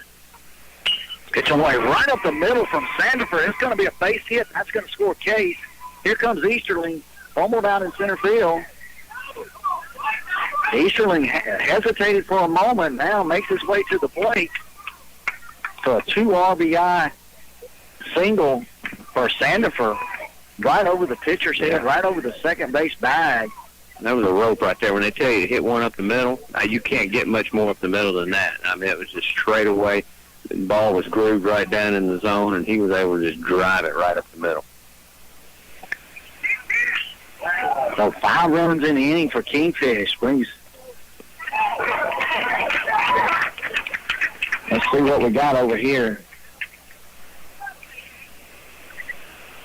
Pitch on the way right up the middle from Sandifer. It's going to be a base hit. That's going to score Case. Here comes Easterling, fumbled out in center field. Easterling hesitated for a moment, now makes his way to the plate for a 2 RBI single for Sandifer, right over the pitcher's head, right over the second base bag. That was a rope right there. When they tell you to hit one up the middle, you can't get much more up the middle than that. I mean, it was just straight away. The ball was grooved right down in the zone, and he was able to just drive it right up the middle. So 5 runs in the inning for Kingfish brings. Let's see what we got over here.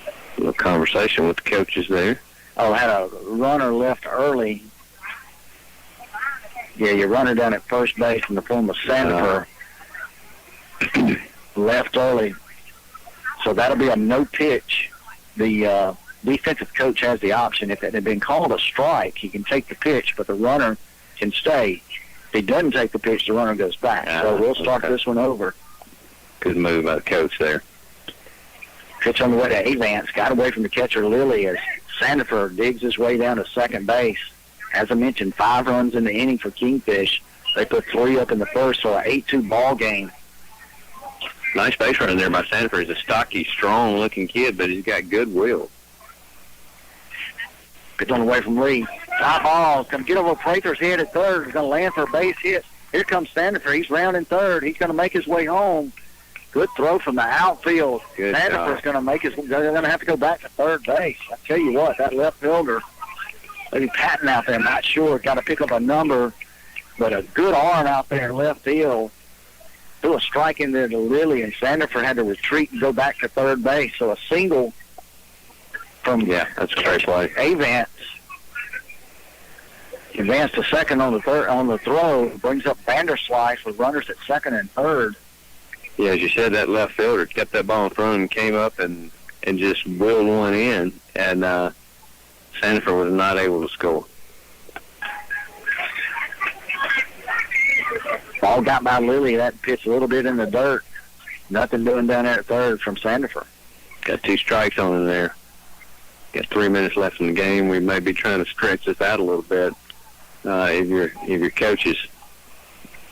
A little conversation with the coaches there. Oh, had a runner left early. Yeah, your runner down at first base in the form of Sandifer left early. So that'll be a no pitch. The defensive coach has the option. If it had been called a strike, he can take the pitch, but the runner can stay. If he doesn't take the pitch, the runner goes back. So we'll start this one over. Good move by the coach there. Pitch on the way to Avance. Got away from the catcher, Lilly, as Sandifer digs his way down to second base. As I mentioned, 5 runs in the inning for Kingfish. They put 3 up in the first, so an 8-2 ball game. Nice base running there by Sandifer. He's a stocky, strong-looking kid, but he's got good will. Pitch on the way from Lee. Fly ball. Going to get over Prather's head at third. He's going to land for a base hit. Here comes Sandifer. He's rounding third. He's going to make his way home. Good throw from the outfield. Good Sandifer's going to make it. They're going to have to go back to third base. I tell you what, that left fielder, maybe Patton out there, not sure, got to pick up a number, but a good arm out there in left field. Threw a strike in there to Lilly, and Sandifer had to retreat and go back to third base. So a single from that's a great play. Avance. Advanced to second on the throw, brings up Vanderslice with runners at second and third. Yeah, as you said, that left fielder kept that ball in front and came up and just wheeled one in, and Sandifer was not able to score. Ball got by Lilly. That pitch a little bit in the dirt. Nothing doing down there at third from Sandifer. Got 2 strikes on him there. Got 3 minutes left in the game. We may be trying to stretch this out a little bit. If you're coaches,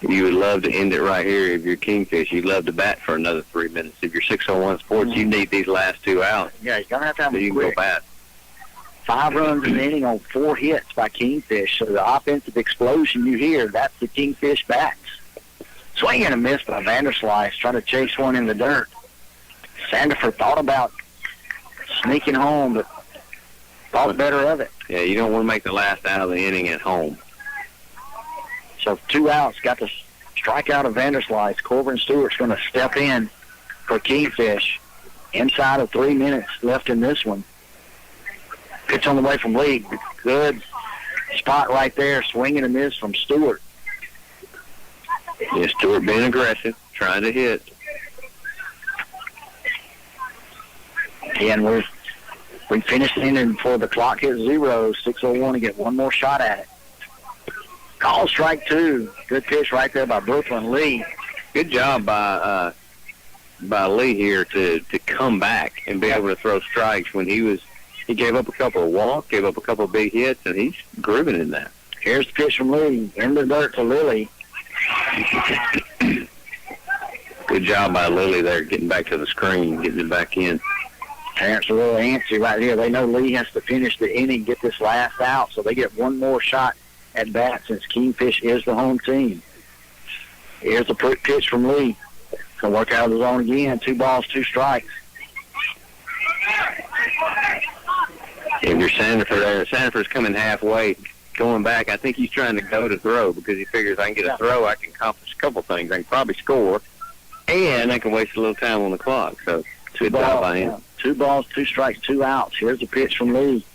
you would love to end it right here. If you're Kingfish, you'd love to bat for another 3 minutes. If you're 601 Sports, you need these last 2 out. Yeah, you're going to have to have so you can quick. go bat. 5 runs in the inning on 4 hits by Kingfish. So the offensive explosion you hear, that's the Kingfish bats. Swing and a miss by Vanderslice, trying to chase one in the dirt. Sandifer thought about sneaking home, but thought better of it. Yeah, you don't want to make the last out of the inning at home. So 2 outs, got the strikeout of Vanderslice. Corbin Stewart's going to step in for Kingfish. Inside of 3 minutes left in this one. Pitch on the way from Lee. Good spot right there. Swing and a miss from Stewart. Yeah, Stewart being aggressive, trying to hit. And we finished the inning before the clock hit 0. 6:01 to get one more shot at it. Call strike 2. Good pitch right there by Brooklyn Lee. Good job by Lee here to come back and be able to throw strikes when he gave up a couple of walks, gave up a couple of big hits, and he's grooving in that. Here's the pitch from Lee. In the dirt to Lilly. Good job by Lilly there, getting back to the screen, getting it back in. Parents are a little antsy right here. They know Lee has to finish the inning, get this last out, so they get one more shot at bat since Kingfish is the home team. Here's the pitch from Lee. Going to work out of the zone again. 2 balls, 2 strikes. If you're Sandifer there, Sandifer's coming halfway, going back. I think he's trying to go to throw because he figures I can get a throw, I can accomplish a couple things. I can probably score, and I can waste a little time on the clock. So, good job by him. 2 balls, 2 strikes, 2 outs. Here's the pitch from Lee.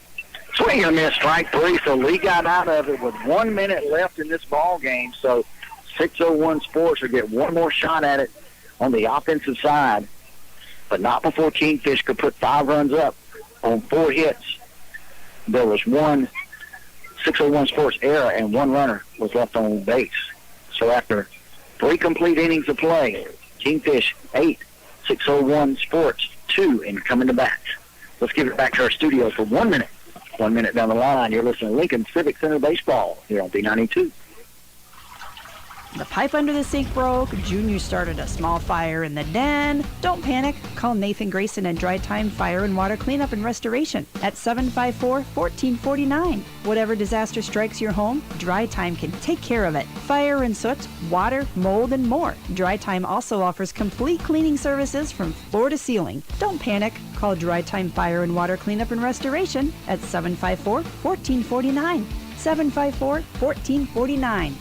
Swing and a miss, strike 3. So Lee got out of it with 1 minute left in this ball game. So 601 Sports will get one more shot at it on the offensive side, but not before Kingfish could put 5 runs up on 4 hits. There was one 601 Sports error, and 1 runner was left on base. So after 3 complete innings of play, Kingfish 8, 601 Sports 2, and coming to bat. Let's give it back to our studios for 1 minute. 1 minute down the line, you're listening to Lincoln Civic Center Baseball here on B92. The pipe under the sink broke. Junior started a small fire in the den. Don't panic. Call Nathan Grayson and Dry Time Fire and Water Cleanup and Restoration at 754-1449. Whatever disaster strikes your home, Dry Time can take care of it. Fire and soot, water, mold, and more. Dry Time also offers complete cleaning services from floor to ceiling. Don't panic. Call Dry Time Fire and Water Cleanup and Restoration at 754-1449. 754-1449.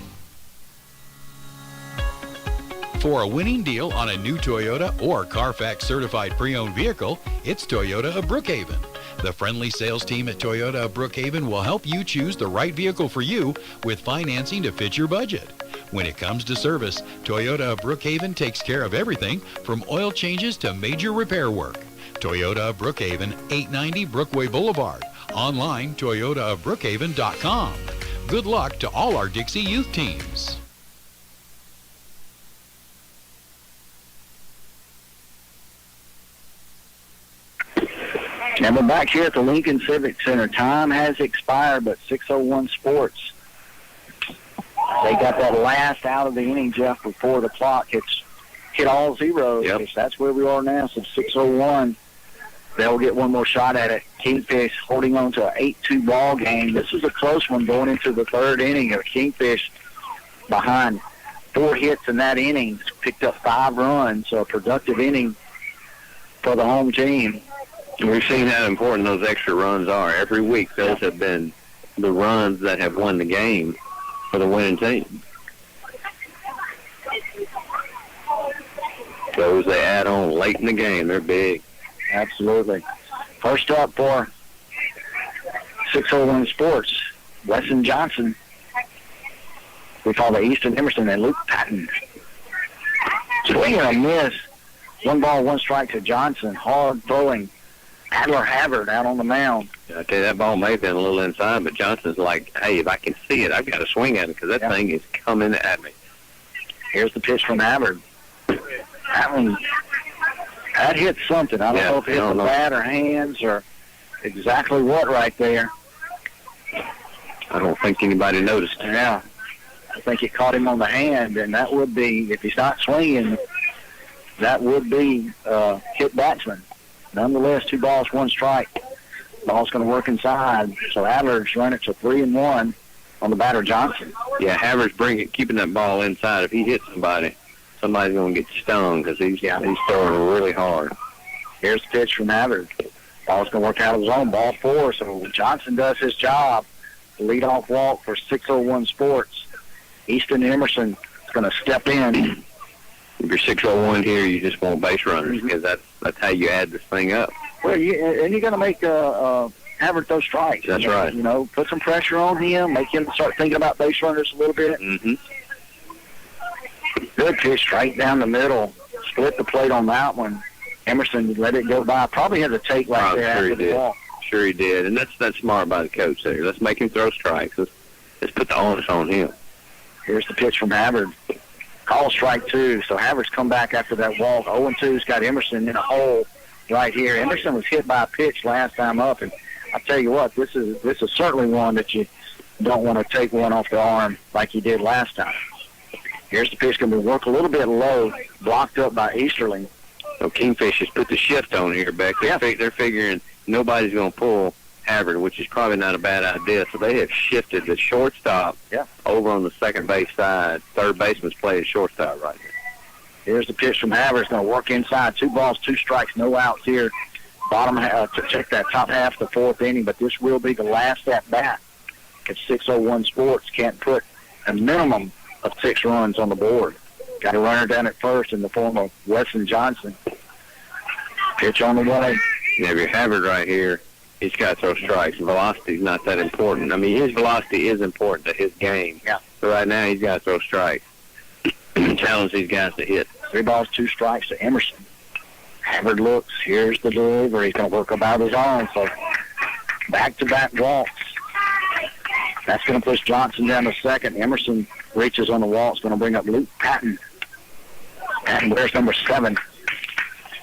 For a winning deal on a new Toyota or Carfax certified pre-owned vehicle, it's Toyota of Brookhaven. The friendly sales team at Toyota of Brookhaven will help you choose the right vehicle for you with financing to fit your budget. When it comes to service, Toyota of Brookhaven takes care of everything from oil changes to major repair work. Toyota of Brookhaven, 890 Brookway Boulevard. Online, toyotaofbrookhaven.com. Good luck to all our Dixie youth teams. And we're back here at the Lincoln Civic Center. Time has expired, but 601 Sports, they got that last out of the inning, Jeff, before the clock hit all zeros. Yep. That's where we are now. So 601, they'll get one more shot at it. Kingfish holding on to an 8-2 ball game. This is a close one going into the 3rd inning of Kingfish behind 4 hits in that inning, picked up 5 runs, so a productive inning for the home team. We've seen how important those extra runs are. Every week, those have been the runs that have won the game for the winning team. Those they add on late in the game, they're big. Absolutely. First up for 601 Sports, Weston Johnson. We call the Easton Emerson and Luke Patton. Swing and a miss. 1 ball, 1 strike to Johnson. Hard throwing. Adler Havard out on the mound. I tell you, that ball may have been a little inside, but Johnson's like, hey, if I can see it, I've got to swing at it because that thing is coming at me. Here's the pitch from Havard. That hit something. I don't know if it hit the bat or hands or exactly what right there. I don't think anybody noticed. Yeah. I think it caught him on the hand, and that would be, if he's not swinging, that would be hit batsman. Nonetheless, 2 balls, 1 strike. Ball's going to work inside. So Adler's run it to 3-1 on the batter Johnson. Yeah, Havard's keeping that ball inside. If he hits somebody's going to get stung because he's throwing really hard. Here's the pitch from Havard. Ball's going to work out of his own. Ball 4. So Johnson does his job. The leadoff walk for 601 Sports. Easton Emerson is going to step in. If you're 601 here, you just want base runners because that's how you add this thing up. Well, and you're going to make Havard throw strikes. That's right. You know, put some pressure on him, make him start thinking about base runners a little bit. Mm-hmm. Good pitch straight down the middle. Split the plate on that one. Emerson let it go by. Probably had to take right there after the ball. Sure he did. And that's smart by the coach there. Let's make him throw strikes. Let's put the onus on him. Here's the pitch from Havard. Call strike 2. So Havard's come back after that walk. 0-2's got Emerson in a hole right here. Emerson was hit by a pitch last time up, and I tell you what, this is certainly one that you don't want to take one off the arm like you did last time. Here's the pitch going to work a little bit low, blocked up by Easterling. So Kingfish has put the shift on here, Beck. They're figuring nobody's going to pull Havard, which is probably not a bad idea. So they have shifted the shortstop over on the second base side. Third baseman's playing shortstop right now. Here's the pitch from Havard. It's going to work inside. 2 balls, 2 strikes, no outs here. Bottom to check that top half of the 4th inning, but this will be the last at bat. Because 601 Sports can't put a minimum of 6 runs on the board. Got a runner down at first in the form of Weston Johnson. Pitch on the way. Yeah, if you're Havard right here, he's got to throw strikes. Velocity's not that important. I mean, his velocity is important to his game. Yeah. So right now he's got to throw strikes. Challenge these guys to hit. 3 balls, 2 strikes to Emerson. Havard looks. Here's the delivery. He's going to work about his own. So back-to-back walks. That's going to push Johnson down to second. Emerson reaches on the wall. It's going to bring up Luke Patton. Patton wears number 7.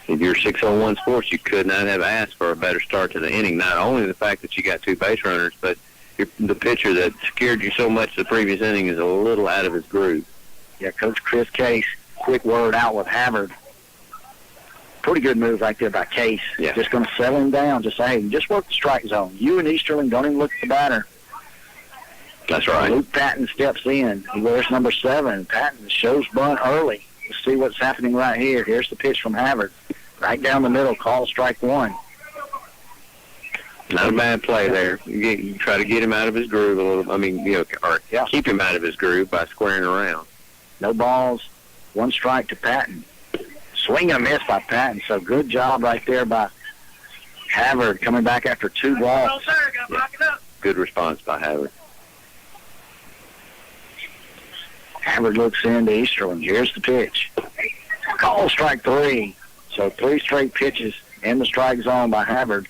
If you're 601 Sports, you could not have asked for a better start to the inning. Not only the fact that you got 2 base runners, but the pitcher that scared you so much the previous inning is a little out of his groove. Yeah, Coach Chris Case, quick word out with Havard. Pretty good move right there by Case. Yeah. Just going to settle him down. Just say, hey, just work the strike zone. You and Easterling don't even look at the batter. That's right. Luke Patton steps in. He wears number 7. Patton shows bunt early. Let's see what's happening right here. Here's the pitch from Havard. Right down the middle, call strike 1. Not a bad play there. You try to get him out of his groove a little. I mean, keep him out of his groove by squaring around. No balls, 1 strike to Patton. Swing and a miss by Patton. So good job right there by Havard coming back after 2 walks. Yeah. Good response by Havard. Havard looks into Easterling. Here's the pitch. Call strike 3. So 3 straight pitches in the strike zone by Havard.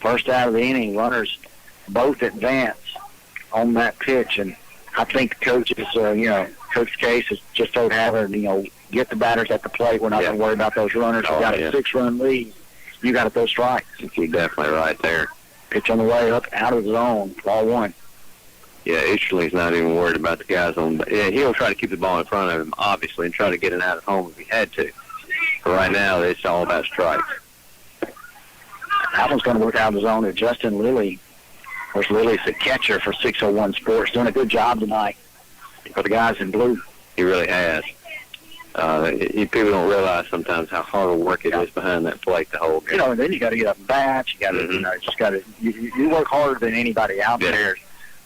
First out of the inning, runners both advance on that pitch. And I think the coaches, Coach Case has just told Havard, get the batters at the plate. We're not going to worry about those runners. We got a 6-run lead. You got to throw strikes. You're definitely right there. Pitch on the way up out of the zone. Ball 1. Yeah, Easterling's not even worried about the guys on. Yeah, he'll try to keep the ball in front of him, obviously, and try to get it out at home if he had to. But right now, it's all about strikes. That one's going to work out of the zone to Justin Lilly. Of course, Lilly's the catcher for 601 Sports. Doing a good job tonight for the guys in blue. He really has. People don't realize sometimes how hard work it is behind that plate the whole game. And then you got to get up and bat. You got to, just got to. You work harder than anybody out there.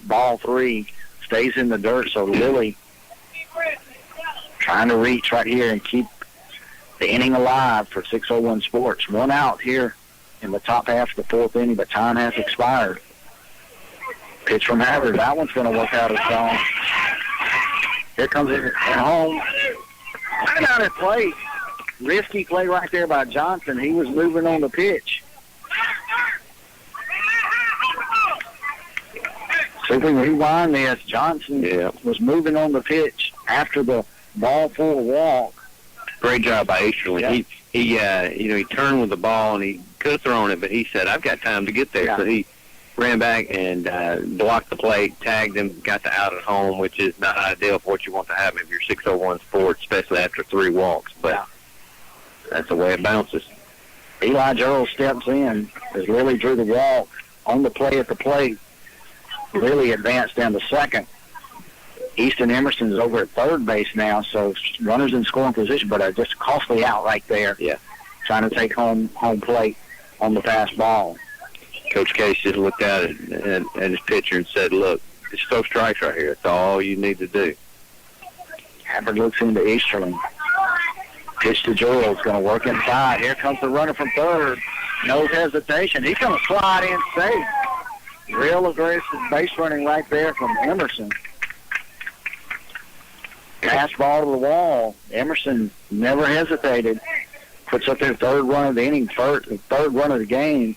Ball 3 stays in the dirt, so Lily trying to reach right here and keep the inning alive for 601 Sports. 1 out here in the top half of the 4th inning, but time has expired. Pitch from Havard. That one's going to work out as well. Here comes it at home. Right out at plate. Risky play right there by Johnson. He was moving on the pitch. So if we rewind this, Johnson was moving on the pitch after the ball full walk. Great job by Easterling. Yeah. He turned with the ball and he could have thrown it, but he said, "I've got time to get there." So he ran back and blocked the plate, tagged him, got the out at home, which is not ideal for what you want to happen if you're 601 Sports, especially after 3 walks. But that's the way it bounces. Eli Gerald steps in as Lily drew the walk on the play at the plate. Lily advanced down to second. Easton Emerson's over at third base now, so runners in scoring position, but just a costly out right there. Yeah. Trying to take home plate on the pass ball. Coach Case just looked at his pitcher and said, "Look, just throw strikes right here. That's all you need to do." Havard looks into Easterling. Pitch to Gerald's going to work inside. Here comes the runner from third. No hesitation. He's going to slide in safe. Real aggressive base running right there from Emerson. Pass ball to the wall. Emerson never hesitated. Puts up their third run of the inning, third run of the game,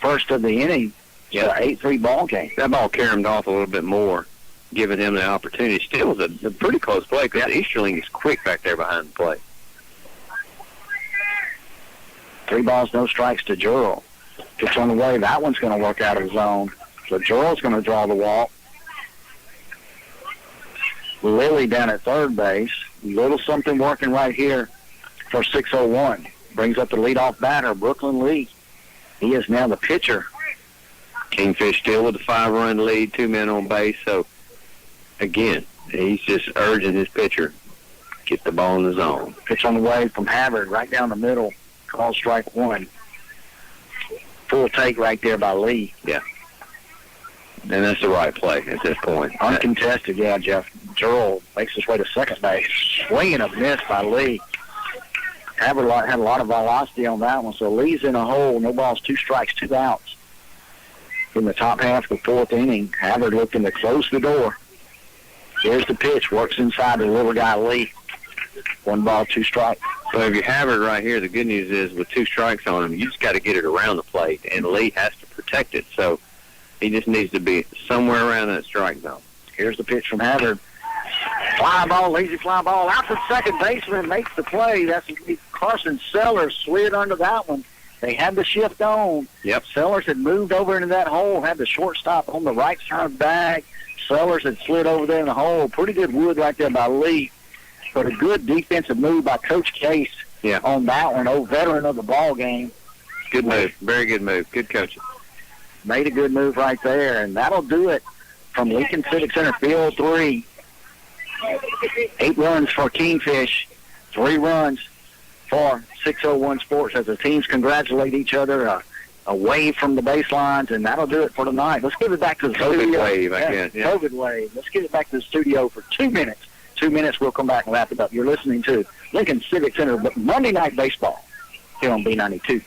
first of the inning. Yeah, 8-3 ball game. That ball carried him off a little bit more, giving him the opportunity. Still was a pretty close play because Easterling is quick back there behind the plate. 3 balls, no strikes to Gerald. Pitch on the way. That one's going to work out of his zone. So Gerald's going to draw the walk. Lily down at third base. Little something working right here for 601. Brings up the leadoff batter, Brooklyn Lee. He is now the pitcher. Kingfish still with a 5-run lead, 2 men on base. So, again, he's just urging his pitcher, get the ball in the zone. Pitch on the way from Havard, right down the middle. Call strike 1. Full take right there by Lee. Yeah. And that's the right play at this point. Uncontested, Jeff. Gerald makes his way to second base. Swing and a miss by Lee. Havard had a lot of velocity on that one, so Lee's in a hole. No balls, 2 strikes, 2 outs. In the top half of the 4th inning, Havard looking to close the door. Here's the pitch. Works inside the little guy, Lee. 1 ball, 2 strikes. So if you have it right here, the good news is with 2 strikes on him, you just got to get it around the plate, and Lee has to protect it. So he just needs to be somewhere around that strike zone. Here's the pitch from Havard. Fly ball, lazy fly ball. Out to second baseman, makes the play. That's Carson Sellers slid under that one. They had the shift on. Yep. Sellers had moved over into that hole, had the shortstop on the right side of the bag. Sellers had slid over there in the hole. Pretty good wood right there by Lee. But a good defensive move by Coach Case on that one. Old veteran of the ball game. Good move. Very good move. Good coaching. Made a good move right there. And that'll do it from Lincoln Civic Center Field 3. 8 runs for Kingfish. 3 runs for 601 Sports as the teams congratulate each other. A wave from the baselines, and that'll do it for tonight. Let's give it back to the COVID studio. Wave, I guess. Yeah. COVID wave. Let's give it back to the studio for 2 minutes. 2 minutes, we'll come back and wrap it up. You're listening to Lincoln Civic Center Monday Night Baseball here on B92.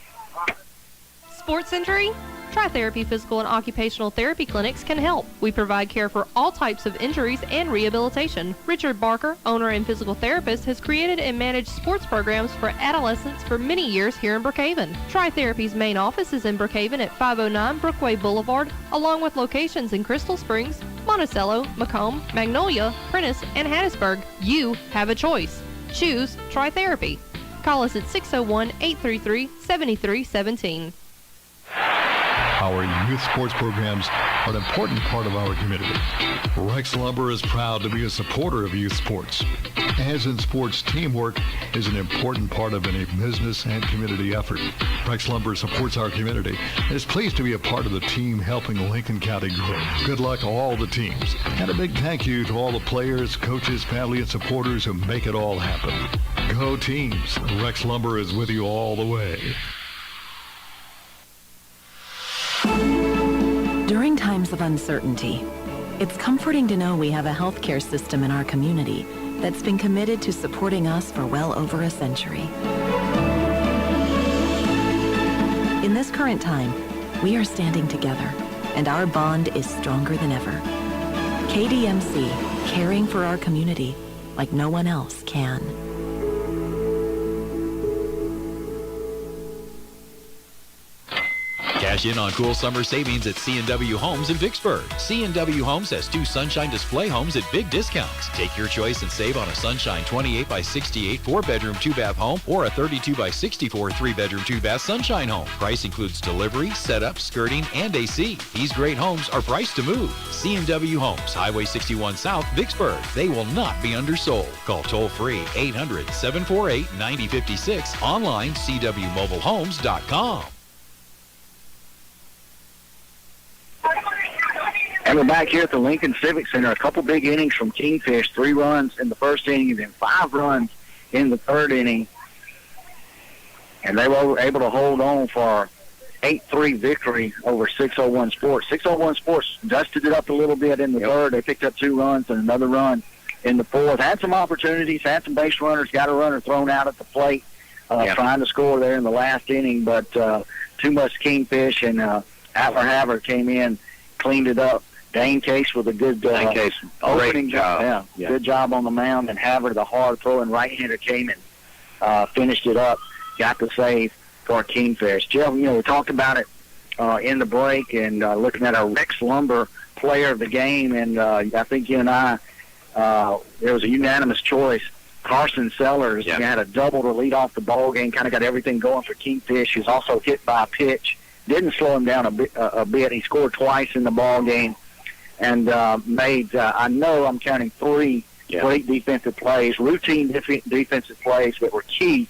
Sports injury? Tri-Therapy Physical and Occupational Therapy Clinics can help. We provide care for all types of injuries and rehabilitation. Richard Barker, owner and physical therapist, has created and managed sports programs for adolescents for many years here in Brookhaven. Tri-Therapy's main office is in Brookhaven at 509 Brookway Boulevard, along with locations in Crystal Springs, Monticello, Macomb, Magnolia, Prentice, and Hattiesburg. You have a choice. Choose Tri-Therapy. Call us at 601-833-7317. Our youth sports programs are an important part of our community. Rex Lumber is proud to be a supporter of youth sports. As in sports, teamwork is an important part of any business and community effort. Rex Lumber supports our community and is pleased to be a part of the team helping Lincoln County grow. Good luck to all the teams, and a big thank you to all the players, coaches, family, and supporters who make it all happen. Go teams! Rex Lumber is with you all the way. During times of uncertainty, it's comforting to know we have a healthcare system in our community that's been committed to supporting us for well over a century. In this current time, we are standing together, and our bond is stronger than ever. KDMC, caring for our community like no one else can. Cash in on cool summer savings at C&W Homes in Vicksburg. C&W Homes has 2 Sunshine display homes at big discounts. Take your choice and save on a Sunshine 28 by 68 4-bedroom 2-bath home or a 32 by 64 3-bedroom 2-bath Sunshine home. Price includes delivery, setup, skirting, and AC. These great homes are priced to move. C&W Homes, Highway 61 South, Vicksburg. They will not be undersold. Call toll-free 800-748-9056. Online, cwmobilehomes.com. And we're back here at the Lincoln Civic Center. A couple big innings from Kingfish, 3 runs in the first inning and then 5 runs in the third inning. And they were able to hold on for 8-3 victory over 601 Sports. 601 Sports dusted it up a little bit in the third. They picked up 2 runs and another run in the fourth. Had some opportunities, had some base runners, got a runner thrown out at the plate, trying to score there in the last inning, but too much Kingfish, and Atler Haver came in, cleaned it up. Dane Case with a good opening job. Yeah, good job on the mound. And Haver, the hard-throwing right-hander, came and finished it up, got the save for Kingfish. Jeff, we talked about it in the break and looking at our Rex Lumber player of the game, and I think you and I, there was a unanimous choice. Carson Sellers had a double to lead off the ball game, kind of got everything going for Kingfish. He was also hit by a pitch. Didn't slow him down a bit. He scored twice in the ball game. And made, I know I'm counting 3 great defensive plays, routine defensive plays that were key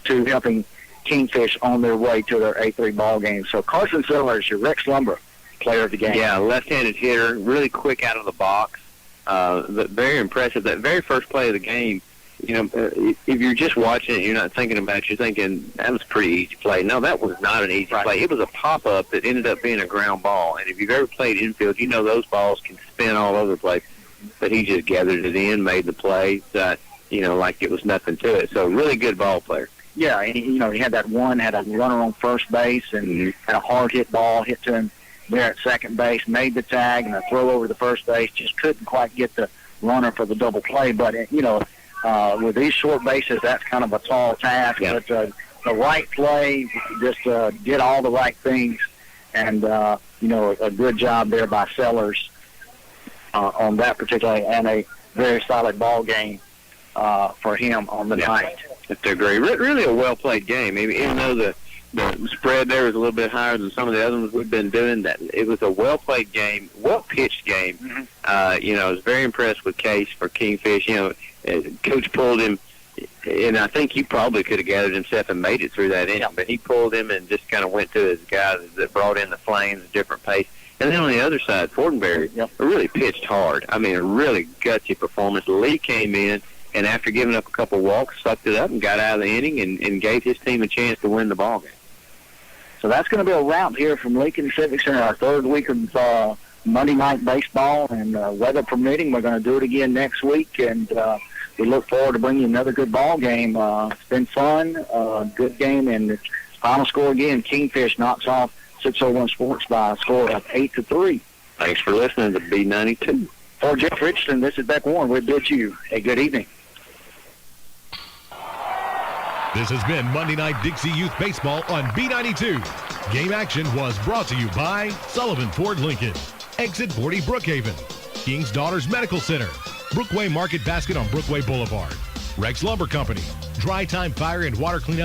to helping Kingfish on their way to their 8-3 ball game. So Carson Sellers, your Rex Lumber player of the game. Yeah, left-handed hitter, really quick out of the box. Very impressive. That very first play of the game, if you're just watching it, you're not thinking about it, you're thinking, that was a pretty easy play. No, that was not an easy play. It was a pop-up that ended up being a ground ball. And if you've ever played infield, you know those balls can spin all over the place. But he just gathered it in, made the play, like it was nothing to it. So really good ball player. Yeah, and he had that one, had a runner on first base, and had a hard-hit ball hit to him there at second base, made the tag, and a throw over the first base. Just couldn't quite get the runner for the double play. But, with these short bases, that's kind of a tall task. Yeah. But the right play, just did all the right things. And, a good job there by Sellers on that particular, and a very solid ball game for him on the night. That's great. Really a well-played game. Even though the spread there was a little bit higher than some of the other ones we've been doing, that it was a well-played game, well-pitched game. Mm-hmm. I was very impressed with Case for Kingfish. Coach pulled him, and I think he probably could have gathered himself and made it through that inning, but he pulled him and just kind of went to his guy that brought in the flames, a different pace. And then on the other side, Fortenberry really pitched hard. A really gutsy performance. Lee came in, and after giving up a couple walks, sucked it up and got out of the inning and gave his team a chance to win the ball game. So that's going to be a wrap here from Lincoln Civic Center, our third week of Monday Night Baseball, and weather permitting, we're going to do it again next week, and we look forward to bringing you another good ball game. It's been fun, good game, and the final score again, Kingfish knocks off 601 Sports by a score of 8-3. Thanks for listening to B92. For Jeff Richardson, this is Beck Warren. We bid you a good evening. This has been Monday Night Dixie Youth Baseball on B92. Game action was brought to you by Sullivan Ford Lincoln, Exit 40 Brookhaven, King's Daughters Medical Center, Brookway Market Basket on Brookway Boulevard, Rex Lumber Company, Dry Time Fire and Water Cleanup